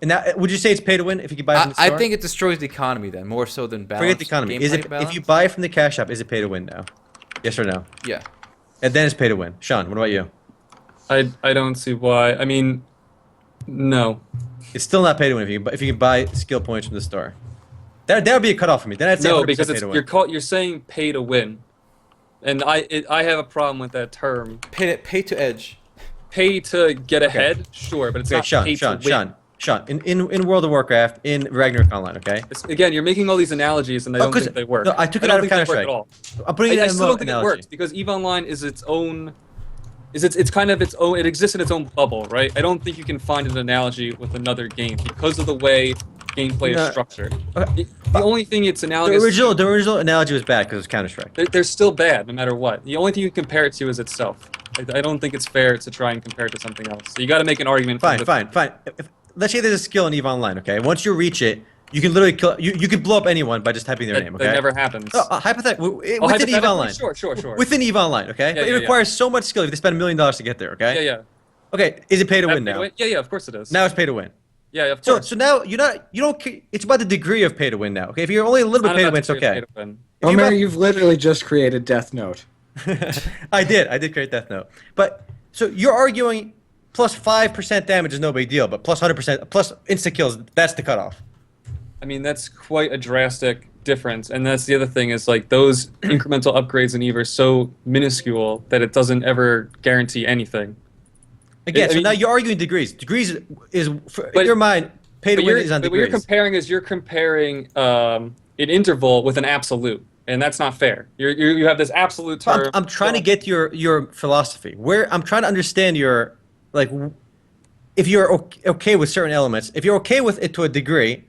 And now, would you say it's pay to win if you could buy from the I store? think it destroys the economy then, more so than balance. Forget the economy. Is gameplay it balance. if you buy from the cash shop? Is it pay to win now? Yes or no? Yeah. And then it's pay to win. Sean, what about you? I don't see why. I mean, no. It's still not pay to win if you can buy skill points from the store. That would be a cutoff for me. Then I'd say No, 100% because pay it's to win. you're saying pay to win, and I have a problem with that term. Pay to edge. Pay to get ahead, sure, but it's Okay, not Sean, pay Sean, to win. Sean. In World of Warcraft, in Ragnarok Online, okay? Again, you're making all these analogies, and I don't 'cause- think they work. no, I took it don't out of think they work Counter-Strike. at all. I'm putting it I in still a don't think it analogy. works because EVE Online is its own. It's kind of its own. It exists in its own bubble, right? I don't think you can find an analogy with another game because of the way gameplay No. is structured. Okay. The only thing it's The analogous original analogy was bad because it was Counter-Strike. they're still bad no matter what. The only thing you can compare it to is itself. I don't think it's fair to try and compare it to something else. So you got to make an argument. Fine. Let's say there's a skill in EVE Online, okay? Once you reach it, you can literally kill. You can blow up anyone by just typing their name, okay? That never happens. Hypothetically, within EVE hypothetically? Online. Sure. Within EVE Online, okay? Yeah, But it yeah, requires so much skill. You have to spend $1 million to get there, okay? Yeah. Okay, is it pay to win now? Yeah, of course it is. Now it's pay to win. Yeah, of So course. so now you don't. It's about the degree of pay to win now. Okay, if you're only a little bit pay to win, it's okay. Oh, you Mary, got- you've literally just created Death Note. I did create Death Note. But so you're arguing plus 5% damage is no big deal, but plus 100%, plus insta kills, that's the cutoff. I mean, that's quite a drastic difference, and that's the other thing is like those incremental upgrades in EVE are so minuscule that it doesn't ever guarantee anything. Again, I so mean- now you're arguing degrees. Degrees is in But- your mind, pay to win is on But what you're degrees. comparing is you're comparing an interval with an absolute, and that's not fair. You have this absolute term. I'm trying to get your philosophy. Where I'm trying to understand your like, if you're okay with certain elements, if you're okay with it to a degree,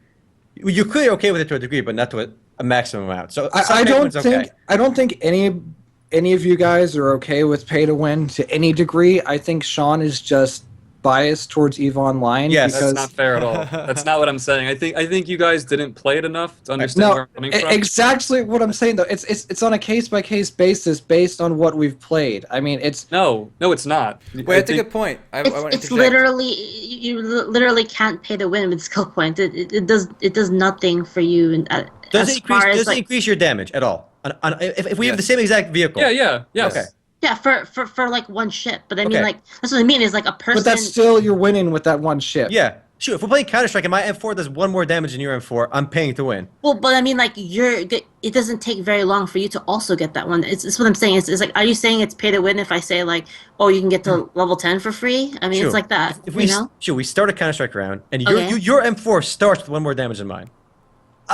you're clearly okay with it to a degree, but not to a maximum amount. So I don't think any of you guys are okay with pay to win to any degree. I think Sean is just biased towards EVE Online. Yes. That's because not fair at all. That's not what I'm saying. I think you guys didn't play it enough to understand where I'm coming from. exactly what I'm saying though. It's on a case by case basis based on what we've played. I mean, it's No, it's not. Wait, that's a good point. I want to It's interject. literally you literally can't pay to win with skill points. It does nothing for you. And does as it far as increase like increase your damage at all? If we have the same exact vehicle. Yeah. Yes. Okay. yeah for like one ship. But I mean Okay. like that's what I mean is like a person. but that's still you're winning with that one ship. Yeah. Shoot, if we're playing Counter-Strike and my M4 does 1 more damage than your M4, I'm paying to win. Well, but I mean, like it doesn't take very long for you to also get that one. It's what I'm saying. It's like, are you saying it's pay to win if I say like, oh, you can get to level 10 for free? I mean, Sure. it's like that. If You know? we start a Counter-Strike round, and Okay. your M4 starts with 1 more damage than mine.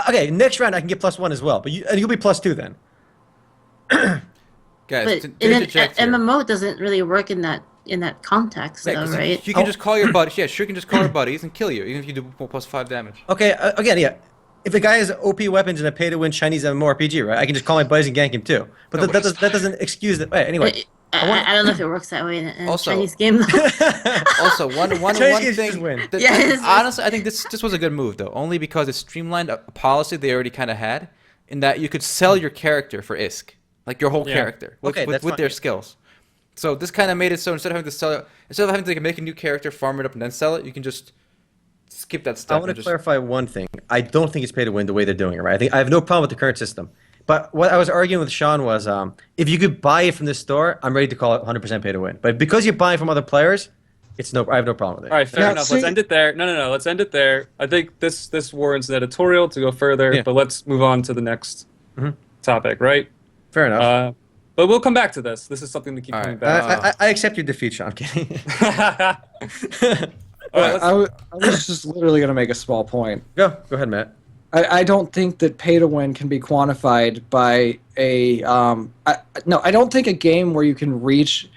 Okay, next round I can get +1 as well, but you'll be +2 then. Guys, But to and then interject here. MMO doesn't really work in that context, Yeah, though, 'cause right? You can just call your buddies. Yeah, sure, you can just call your buddies and kill you, even if you do +5 damage. Okay, again, yeah. If a guy has OP weapons and a pay-to-win Chinese MMORPG, right? I can just call my buddies and gank him too. But No, that but doesn't excuse that. Wait, anyway. I don't know if it works that way in a Also- Chinese game, though. Also, one Chinese games thing. just win. that- Yeah, it's- honestly, I think this was a good move though, only because it streamlined a policy they already kind of had, in that you could sell your character for ISK, like your whole Yeah. character, with, Okay, that's with fine. their skills. So this kind of made it so instead of having to sell it, instead of having to make a new character, farm it up, and then sell it, you can just skip that step. I want and to just, clarify one thing. I don't think it's pay to win the way they're doing it, right? I have no problem with the current system. But what I was arguing with Sean was, if you could buy it from the store, I'm ready to call it 100% pay to win. But because you're buying from other players, I have no problem with it. All right, fair Yeah, enough. see- Let's end it there. No. Let's end it there. I think this warrants an editorial to go further, Yeah. but let's move on to the next topic, right? Fair enough. But we'll come back to this. This is something to keep All coming right. back. I accept your defeat, Sean. I'm kidding. All right, let's- I was just literally going to make a small point. Go ahead, Matt. I don't think that pay to win can be quantified by a I don't think a game where you can reach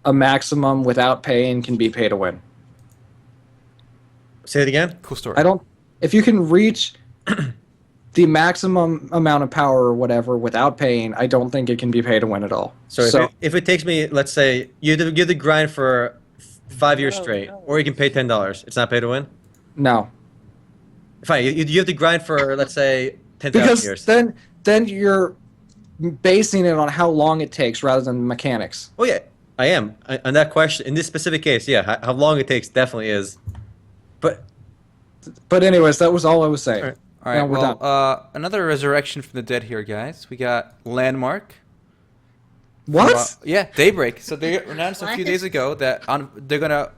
a maximum without paying can be pay to win. Say it again. cool story. If you can reach the maximum amount of power or whatever without paying, I don't think it can be pay to win at all. So, if it takes me, let's say, you have to grind for 5 years straight, or you can pay $10. It's not pay to win? No. Fine, you have to grind for, let's say, 10,000 Because years. then you're basing it on how long it takes rather than mechanics. Oh, yeah, I am. On that question, in this specific case, yeah, how long it takes definitely is. But anyways, that was all I was saying. All right. All right, No, we're well, another resurrection from the dead here, guys. We got Landmark. What? Yeah, Daybreak. So they announced a few What? days ago that they're gonna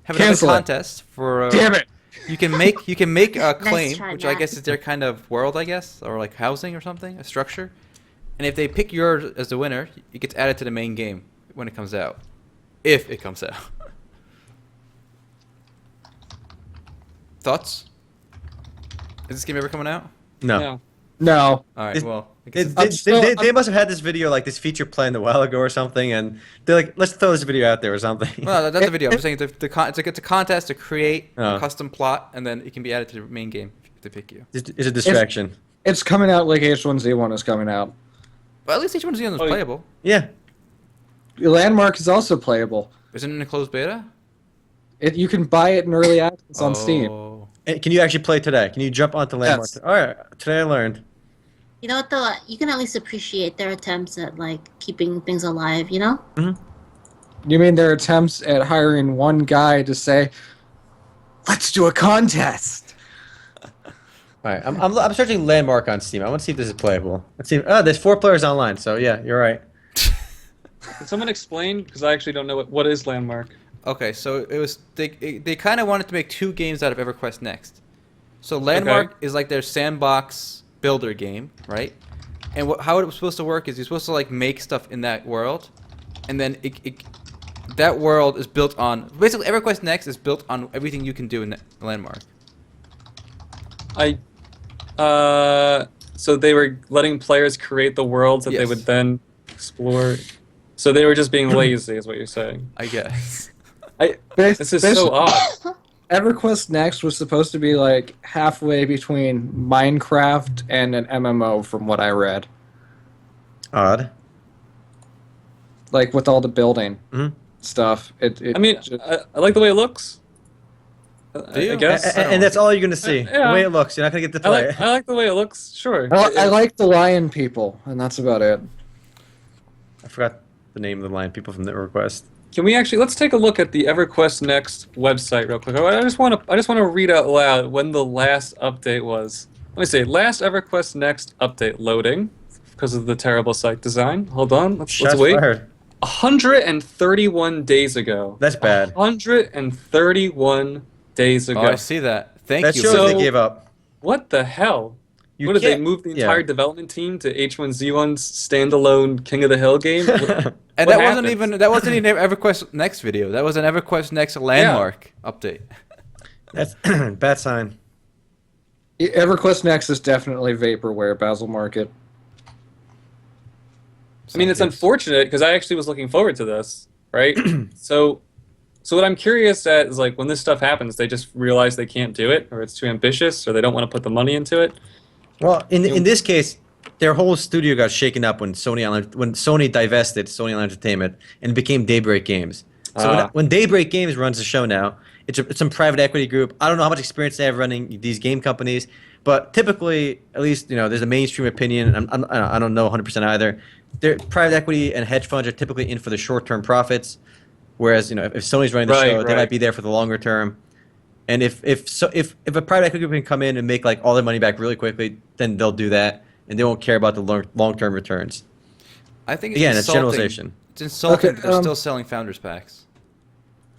have Cancel it. another contest for. Damn it! You can make a claim, try, which I Matt. guess is their kind of world, I guess, or like housing or something, a structure. And if they pick yours as the winner, it gets added to the main game when it comes out, if it comes out. Thoughts? Is this game ever coming out? No. no. No. All right. It's- Well, I They, guess they, still- they must have had this video, like this feature planned a while ago or something, and they're like, let's throw this video out there or something. well, that's a video. I'm saying it's a contest to create Oh. a custom plot, and then it can be added to the main game if they pick you. It's a distraction. It's coming out like H1Z1 is coming out. But at least H1Z1 is playable. Yeah. Landmark is also playable. Isn't it in a closed beta? You can buy it in early access on Steam. And can you actually play today? Can you jump onto Landmark? Yes. All right. Today I learned. You know what though? You can at least appreciate their attempts at like keeping things alive. You know? You mean their attempts at hiring one guy to say, "Let's do a contest"? All right. I'm searching Landmark on Steam. I want to see if this is playable. Let's see. Oh, there's 4 players online. So yeah, you're right. Can someone explain? Because I actually don't know what is Landmark. Okay, so it was they kind of wanted to make 2 games out of EverQuest Next. So Landmark is like their sandbox builder game, right? And how it was supposed to work is you're supposed to like make stuff in that world, and then that world is built on basically EverQuest Next is built on everything you can do in Landmark. So they were letting players create the worlds that they would then explore. So they were just being lazy, is what you're saying. I guess. This is so odd. EverQuest Next was supposed to be like halfway between Minecraft and an MMO, from what I read. Odd. Like with all the building stuff. I like the way it looks. Do you? I guess. And that's all you're going to see. Yeah. The way it looks. You're not going to get to play it. I like the way it looks. Sure. I like the lion people, and that's about it. I forgot the name of the line people from the request. Can we actually let's take a look at the EverQuest Next website real quick? I just want to read out loud when the last update was. Let me see. Last EverQuest Next update loading because of the terrible site design. Hold on. Let's wait. Fired. 131 days ago. That's bad. 131 days ago. Oh, I see that. Thank That you. shows they gave up. What the hell? What did they move the entire development team to H1Z1's standalone King of the Hill game? And that wasn't even EverQuest Next video. That was an EverQuest Next Landmark update. That's bad sign. EverQuest Next is definitely vaporware, Basil Market. I mean, it's unfortunate because I actually was looking forward to this, right? So what I'm curious at is like when this stuff happens, they just realize they can't do it, or it's too ambitious, or they don't want to put the money into it. Well, in this case, their whole studio got shaken up when Sony divested Sony Online Entertainment and became Daybreak Games. So when Daybreak Games runs the show now, it's some private equity group. I don't know how much experience they have running these game companies, but typically, at least there's a mainstream opinion. I don't know 100% either. Their private equity and hedge funds are typically in for the short-term profits, whereas if Sony's running the show, they might be there for the longer term. And if a private equity group can come in and make like all their money back really quickly, then they'll do that, and they won't care about the long-term returns. I think it's generalization. It's insulting that they're still selling founders packs.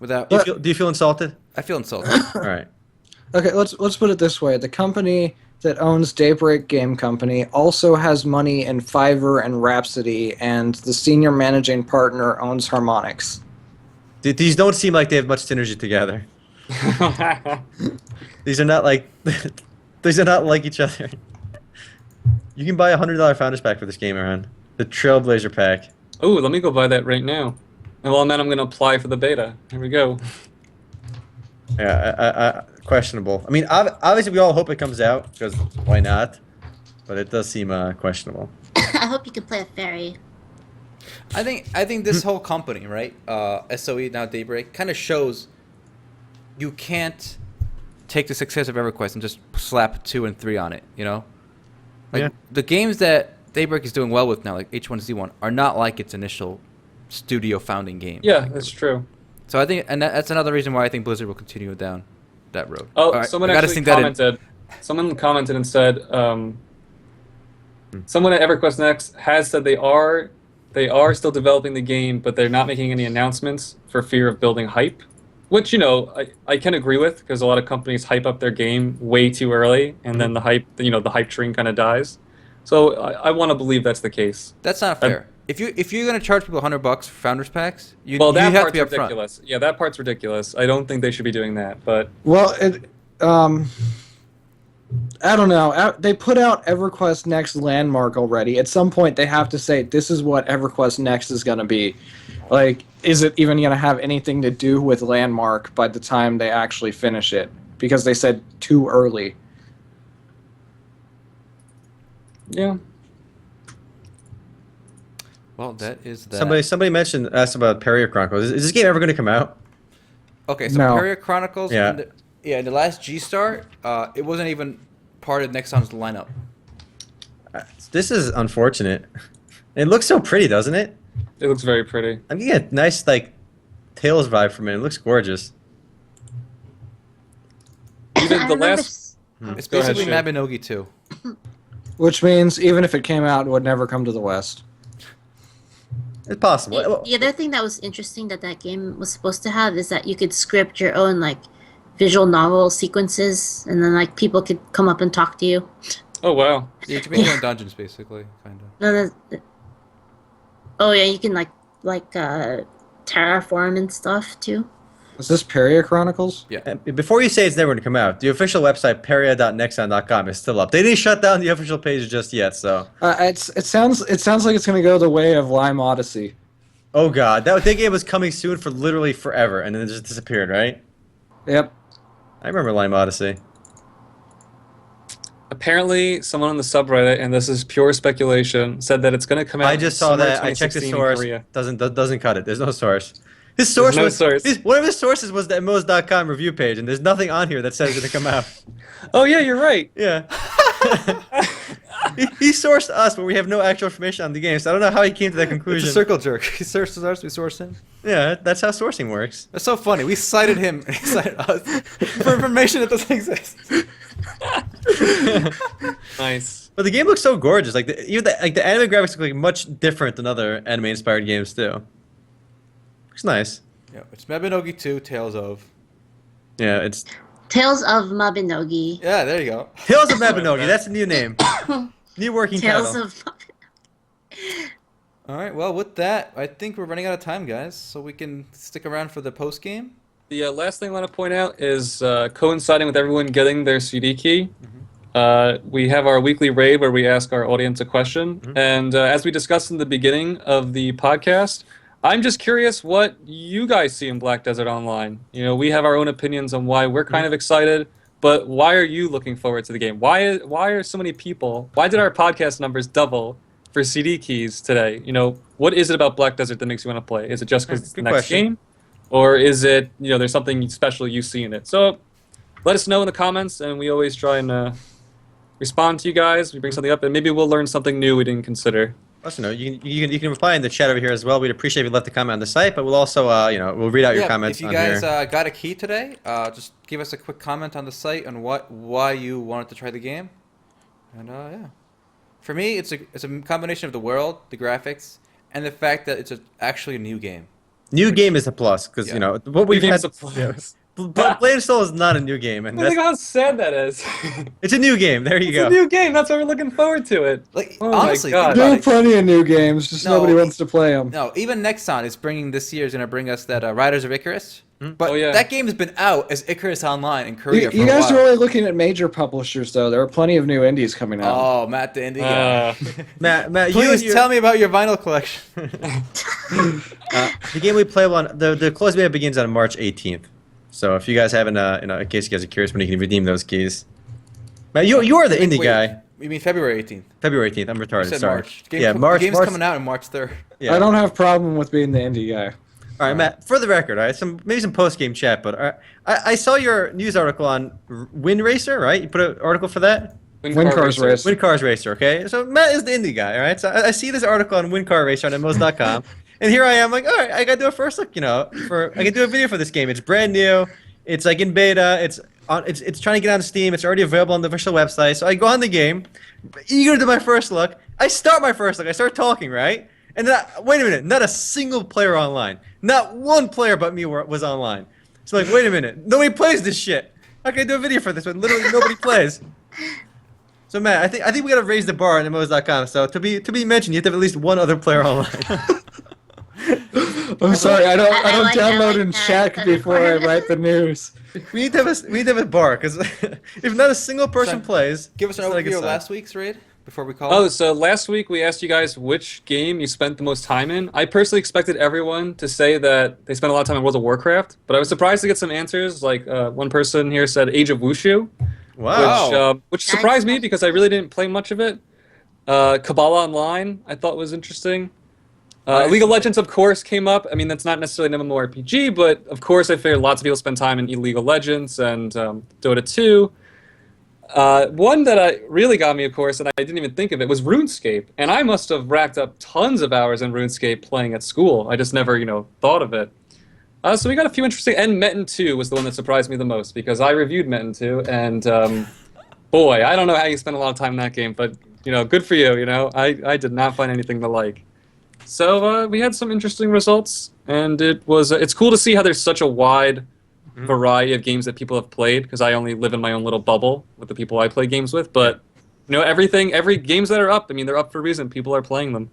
Do you feel insulted? I feel insulted. All right. Okay, let's put it this way: the company that owns Daybreak Game Company also has money in Fiverr and Rhapsody, and the senior managing partner owns Harmonix. These don't seem like they have much synergy together. These are not like each other. You can buy $100 founders pack for this game, Aaron. The Trailblazer pack. Oh, let me go buy that right now. And well, then I'm going to apply for the beta. Here we go. Yeah, questionable. I mean, obviously we all hope it comes out because why not? But it does seem questionable. I hope you can play a fairy. I think this whole company, right? SOE now Daybreak kind of shows you can't take the success of EverQuest and just slap 2 and 3 on it. The games that Daybreak is doing well with now, like H1Z1, are not like its initial studio founding game. Yeah, that's true. So I think, and that's another reason why I think Blizzard will continue down that road. Oh, right, someone actually commented. Someone commented and said, someone at EverQuest Next has said they are still developing the game, but they're not making any announcements for fear of building hype. Which I can agree with because a lot of companies hype up their game way too early, and then the hype train kind of dies. So I want to believe that's the case. That's not fair. If you're gonna charge people $100 for founders packs, you that have to part's be upfront. ridiculous. Yeah, that part's ridiculous. I don't think they should be doing that. But I don't know. They put out EverQuest Next Landmark already. At some point, they have to say this is what EverQuest Next is gonna be. Like, is it even gonna have anything to do with Landmark by the time they actually finish it? Because they said too early. Yeah. Well, that is that. Somebody asked about Peria Chronicles. Is this game ever going to come out? Okay, so No. Peria Chronicles. Yeah. In the last G-Star, it wasn't even part of Nexon's lineup. This is unfortunate. It looks so pretty, doesn't it? It looks very pretty. I'm getting a nice like Tales vibe from it. It looks gorgeous. Even I the remember last. It's Go ahead, basically Shay. Mabinogi 2. Which means even if it came out, it would never come to the West. It's possible. The other thing that was interesting that game was supposed to have is that you could script your own like visual novel sequences, and then like people could come up and talk to you. Oh wow. Yeah, you can make your own dungeons, basically, kind of. No, oh yeah, you can like terraform and stuff too. Is this Peria Chronicles? Yeah. Before you say it's never going to come out, the official website peria.nexon.com is still up. They didn't shut down the official page just yet, so. It sounds like it's going to go the way of Lime Odyssey. Oh god, that game was coming soon for literally forever, and then it just disappeared, right? Yep. I remember Lime Odyssey. Apparently, someone on the subreddit, and this is pure speculation, said that it's going to come out. I just saw summer that. I checked the 2016 in source. Korea. Doesn't cut it. There's no source. His source no was source. One of his sources was the MMOs.com review page, and there's nothing on here that says it's gonna come out. Oh yeah, you're right. Yeah. he sourced us, but we have no actual information on the game, so I don't know how he came to that It's conclusion. a circle jerk. He sources us, we source him. Yeah, that's how sourcing works. That's so funny. We cited him, and he cited us for information that doesn't exist. Nice. But the game looks so gorgeous. Like the anime graphics look like much different than other anime-inspired games too. Looks nice. Yeah, it's Mabinogi 2, Tales of. Yeah, it's Tales of Mabinogi. Yeah, there you go. Tales of Mabinogi. That's a new name. New working Tales title. of. All right, well, with that, I think we're running out of time, guys, so we can stick around for the post game. The last thing I want to point out is coinciding with everyone getting their CD key. We have our weekly raid where we ask our audience a question. And as we discussed in the beginning of the podcast, I'm just curious what you guys see in Black Desert Online. You know, we have our own opinions on why we're kind of excited, but why are you looking forward to the game? Why are so many people? Why did our podcast numbers double for CD keys today? You know, what is it about Black Desert that makes you want to play? Is it just because it's the Good next question. game, or is it there's something special you see in it? So let us know in the comments, and we always try and respond to you guys. We bring something up, and maybe we'll learn something new we didn't consider. Also, no, you can reply in the chat over here as well. We'd appreciate if you left a comment on the site, but we'll also we'll read out your comments if you on guys here. got a key today, just give us a quick comment on the site on why you wanted to try the game. And yeah. For me, it's a combination of the world, the graphics, and the fact that it's actually a new game. New game is a plus because Yeah. what we've had. Game's But Blade and Soul is not a new game, and Think how sad that is. it's a new game. There you It's go. a new game. That's why we're looking forward to it. Like Oh my honestly, God. think There about are it. plenty of new games, just No, nobody wants to play them. No, even Nexon is bringing this year is going to bring us that Riders of Icarus. But Oh, yeah. that game has been out as Icarus Online in Korea for You a guys while. are only looking at major publishers, though. There are plenty of new indies coming out. Oh, Matt the Indie guy. Matt, you Please and your, tell me about your vinyl collection. the game we play on the close beta begins on March 18th. So if you guys haven't, in case you guys are curious when you can redeem those keys. Matt, you are the indie Wait, guy. You mean February 18th? February 18th. I'm You retarded. said Sorry. March. The Yeah, March. The game's March. coming out on March 3rd. Yeah. I don't have problem with being the indie guy. All right, Matt. For the record, all right, maybe some post game chat, but I saw your news article on Wind Racer, right? You put an article for that. Wind Cars Race. Wind Cars Racer, okay? So Matt is the indie guy, all right? So I see this article on Wind Car Racer on MMOs.com, and here I am, like, all right, I gotta do a first look, I can do a video for this game. It's brand new. It's like in beta. It's trying to get on Steam. It's already available on the official website. So I go on the game, eager to do my first look. I start my first look. I start talking, right? And then, wait a minute, not a single player online. Not one player but me was online. So like, wait a minute, nobody plays this shit. How can I do a video for this when literally nobody plays? So Matt, I think we gotta raise the bar on MMOs.com. So to be mentioned, you have to have at least one other player online. I'm sorry, I don't I download like and that. check That's before I important. write the news. we need to have a bar because if not a single person Son, plays, Give us an it's not a good overview of sign. last week's raid before we call Oh, it. so last week we asked you guys which game you spent the most time in. I personally expected everyone to say that they spent a lot of time in World of Warcraft, but I was surprised to get some answers. Like one person here said Age of Wushu, Wow. which surprised me because I really didn't play much of it. Cabal Online, I thought was interesting. League of Legends, of course, came up. I mean, that's not necessarily an MMORPG, but of course, I figured lots of people spend time in League of Legends and Dota 2. One that really got me, of course, and I didn't even think of it, was RuneScape. And I must have racked up tons of hours in RuneScape playing at school. I just never, thought of it. So we got a few interesting... And Metin 2 was the one that surprised me the most, because I reviewed Metin 2, and boy, I don't know how you spend a lot of time in that game, but, good for you, I did not find anything to like. So we had some interesting results, and it's cool to see how there's such a wide variety of games that people have played, because I only live in my own little bubble with the people I play games with, but every games that are up, I mean, they're up for a reason. People are playing them.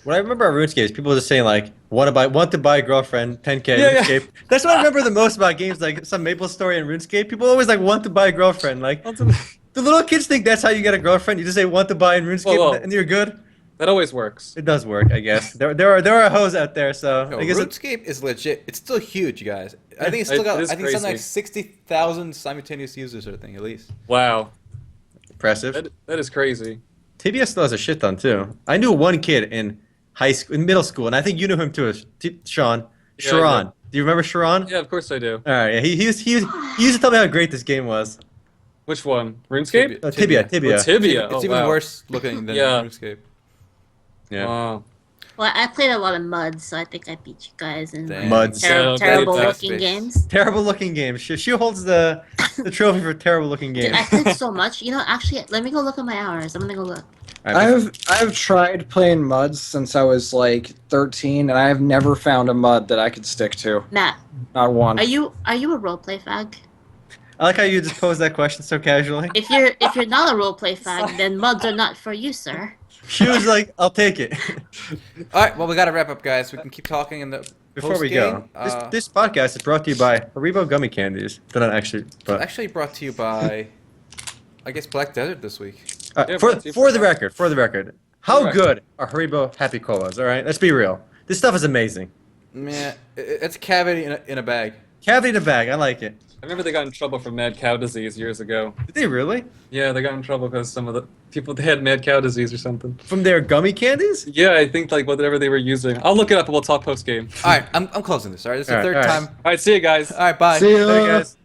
What I remember about RuneScape is people just saying like, want to buy a girlfriend, 10K Yeah, RuneScape. Yeah. That's what I remember the most about games like some Maple Story and RuneScape. People always like want to buy a girlfriend. Like the little kids think that's how you get a girlfriend. You just say want to buy in RuneScape Whoa. and you're good. That always works. It does work, I guess. There are hoes out there, so No, I guess RuneScape is legit. It's still huge, guys. I think it's still got. It is I think something like crazy. 60,000 simultaneous users, I think, at least. Wow. impressive. That is crazy. Tibia still has a shit ton too. I knew one kid in middle school, and I think you knew him too, Sean. Yeah, Sharon. yeah. Do you remember Sharon? Yeah, of course I do. All right, yeah, he used to tell me how great this game was. Which one? RuneScape? Oh, Tibia. Oh, Tibia. It's Oh, even wow. worse looking than Yeah. RuneScape. Yeah. Wow. Well, I played a lot of MUD, so I think I beat you guys in Damn. Muds. Yeah, terrible okay, looking that's games. Terrible looking games. She holds the trophy for terrible looking Dude, games. I played so much. Actually, let me go look at my hours. I'm gonna go look. I've tried playing MUDs since I was like 13, and I have never found a MUD that I could stick to. Matt, Not one. are you a roleplay fag? I like how you just posed that question so casually. If you're not a roleplay fag, then MUDs are not for you, sir. She was like, "I'll take it." All right, well, we got to wrap up, guys. We can keep talking in the Before we go, post-game. this podcast is brought to you by Haribo gummy candies. They're not actually, but Actually brought to you by, I guess, Black Desert this week. Yeah, for brought to you for by- the record, how Correct. good are Haribo Happy Colas? All right, let's be real. This stuff is amazing. Man, it's cavity in a bag. Cavity in a bag, I like it. I remember they got in trouble for mad cow disease years ago. Did they really? Yeah, they got in trouble because some of the people they had mad cow disease or something. From their gummy candies? Yeah, I think like whatever they were using. I'll look it up and we'll talk post game. All right, I'm closing this. All right, this is the All right, third all right. time. All right, see you guys. All right, bye. See ya. Hey guys.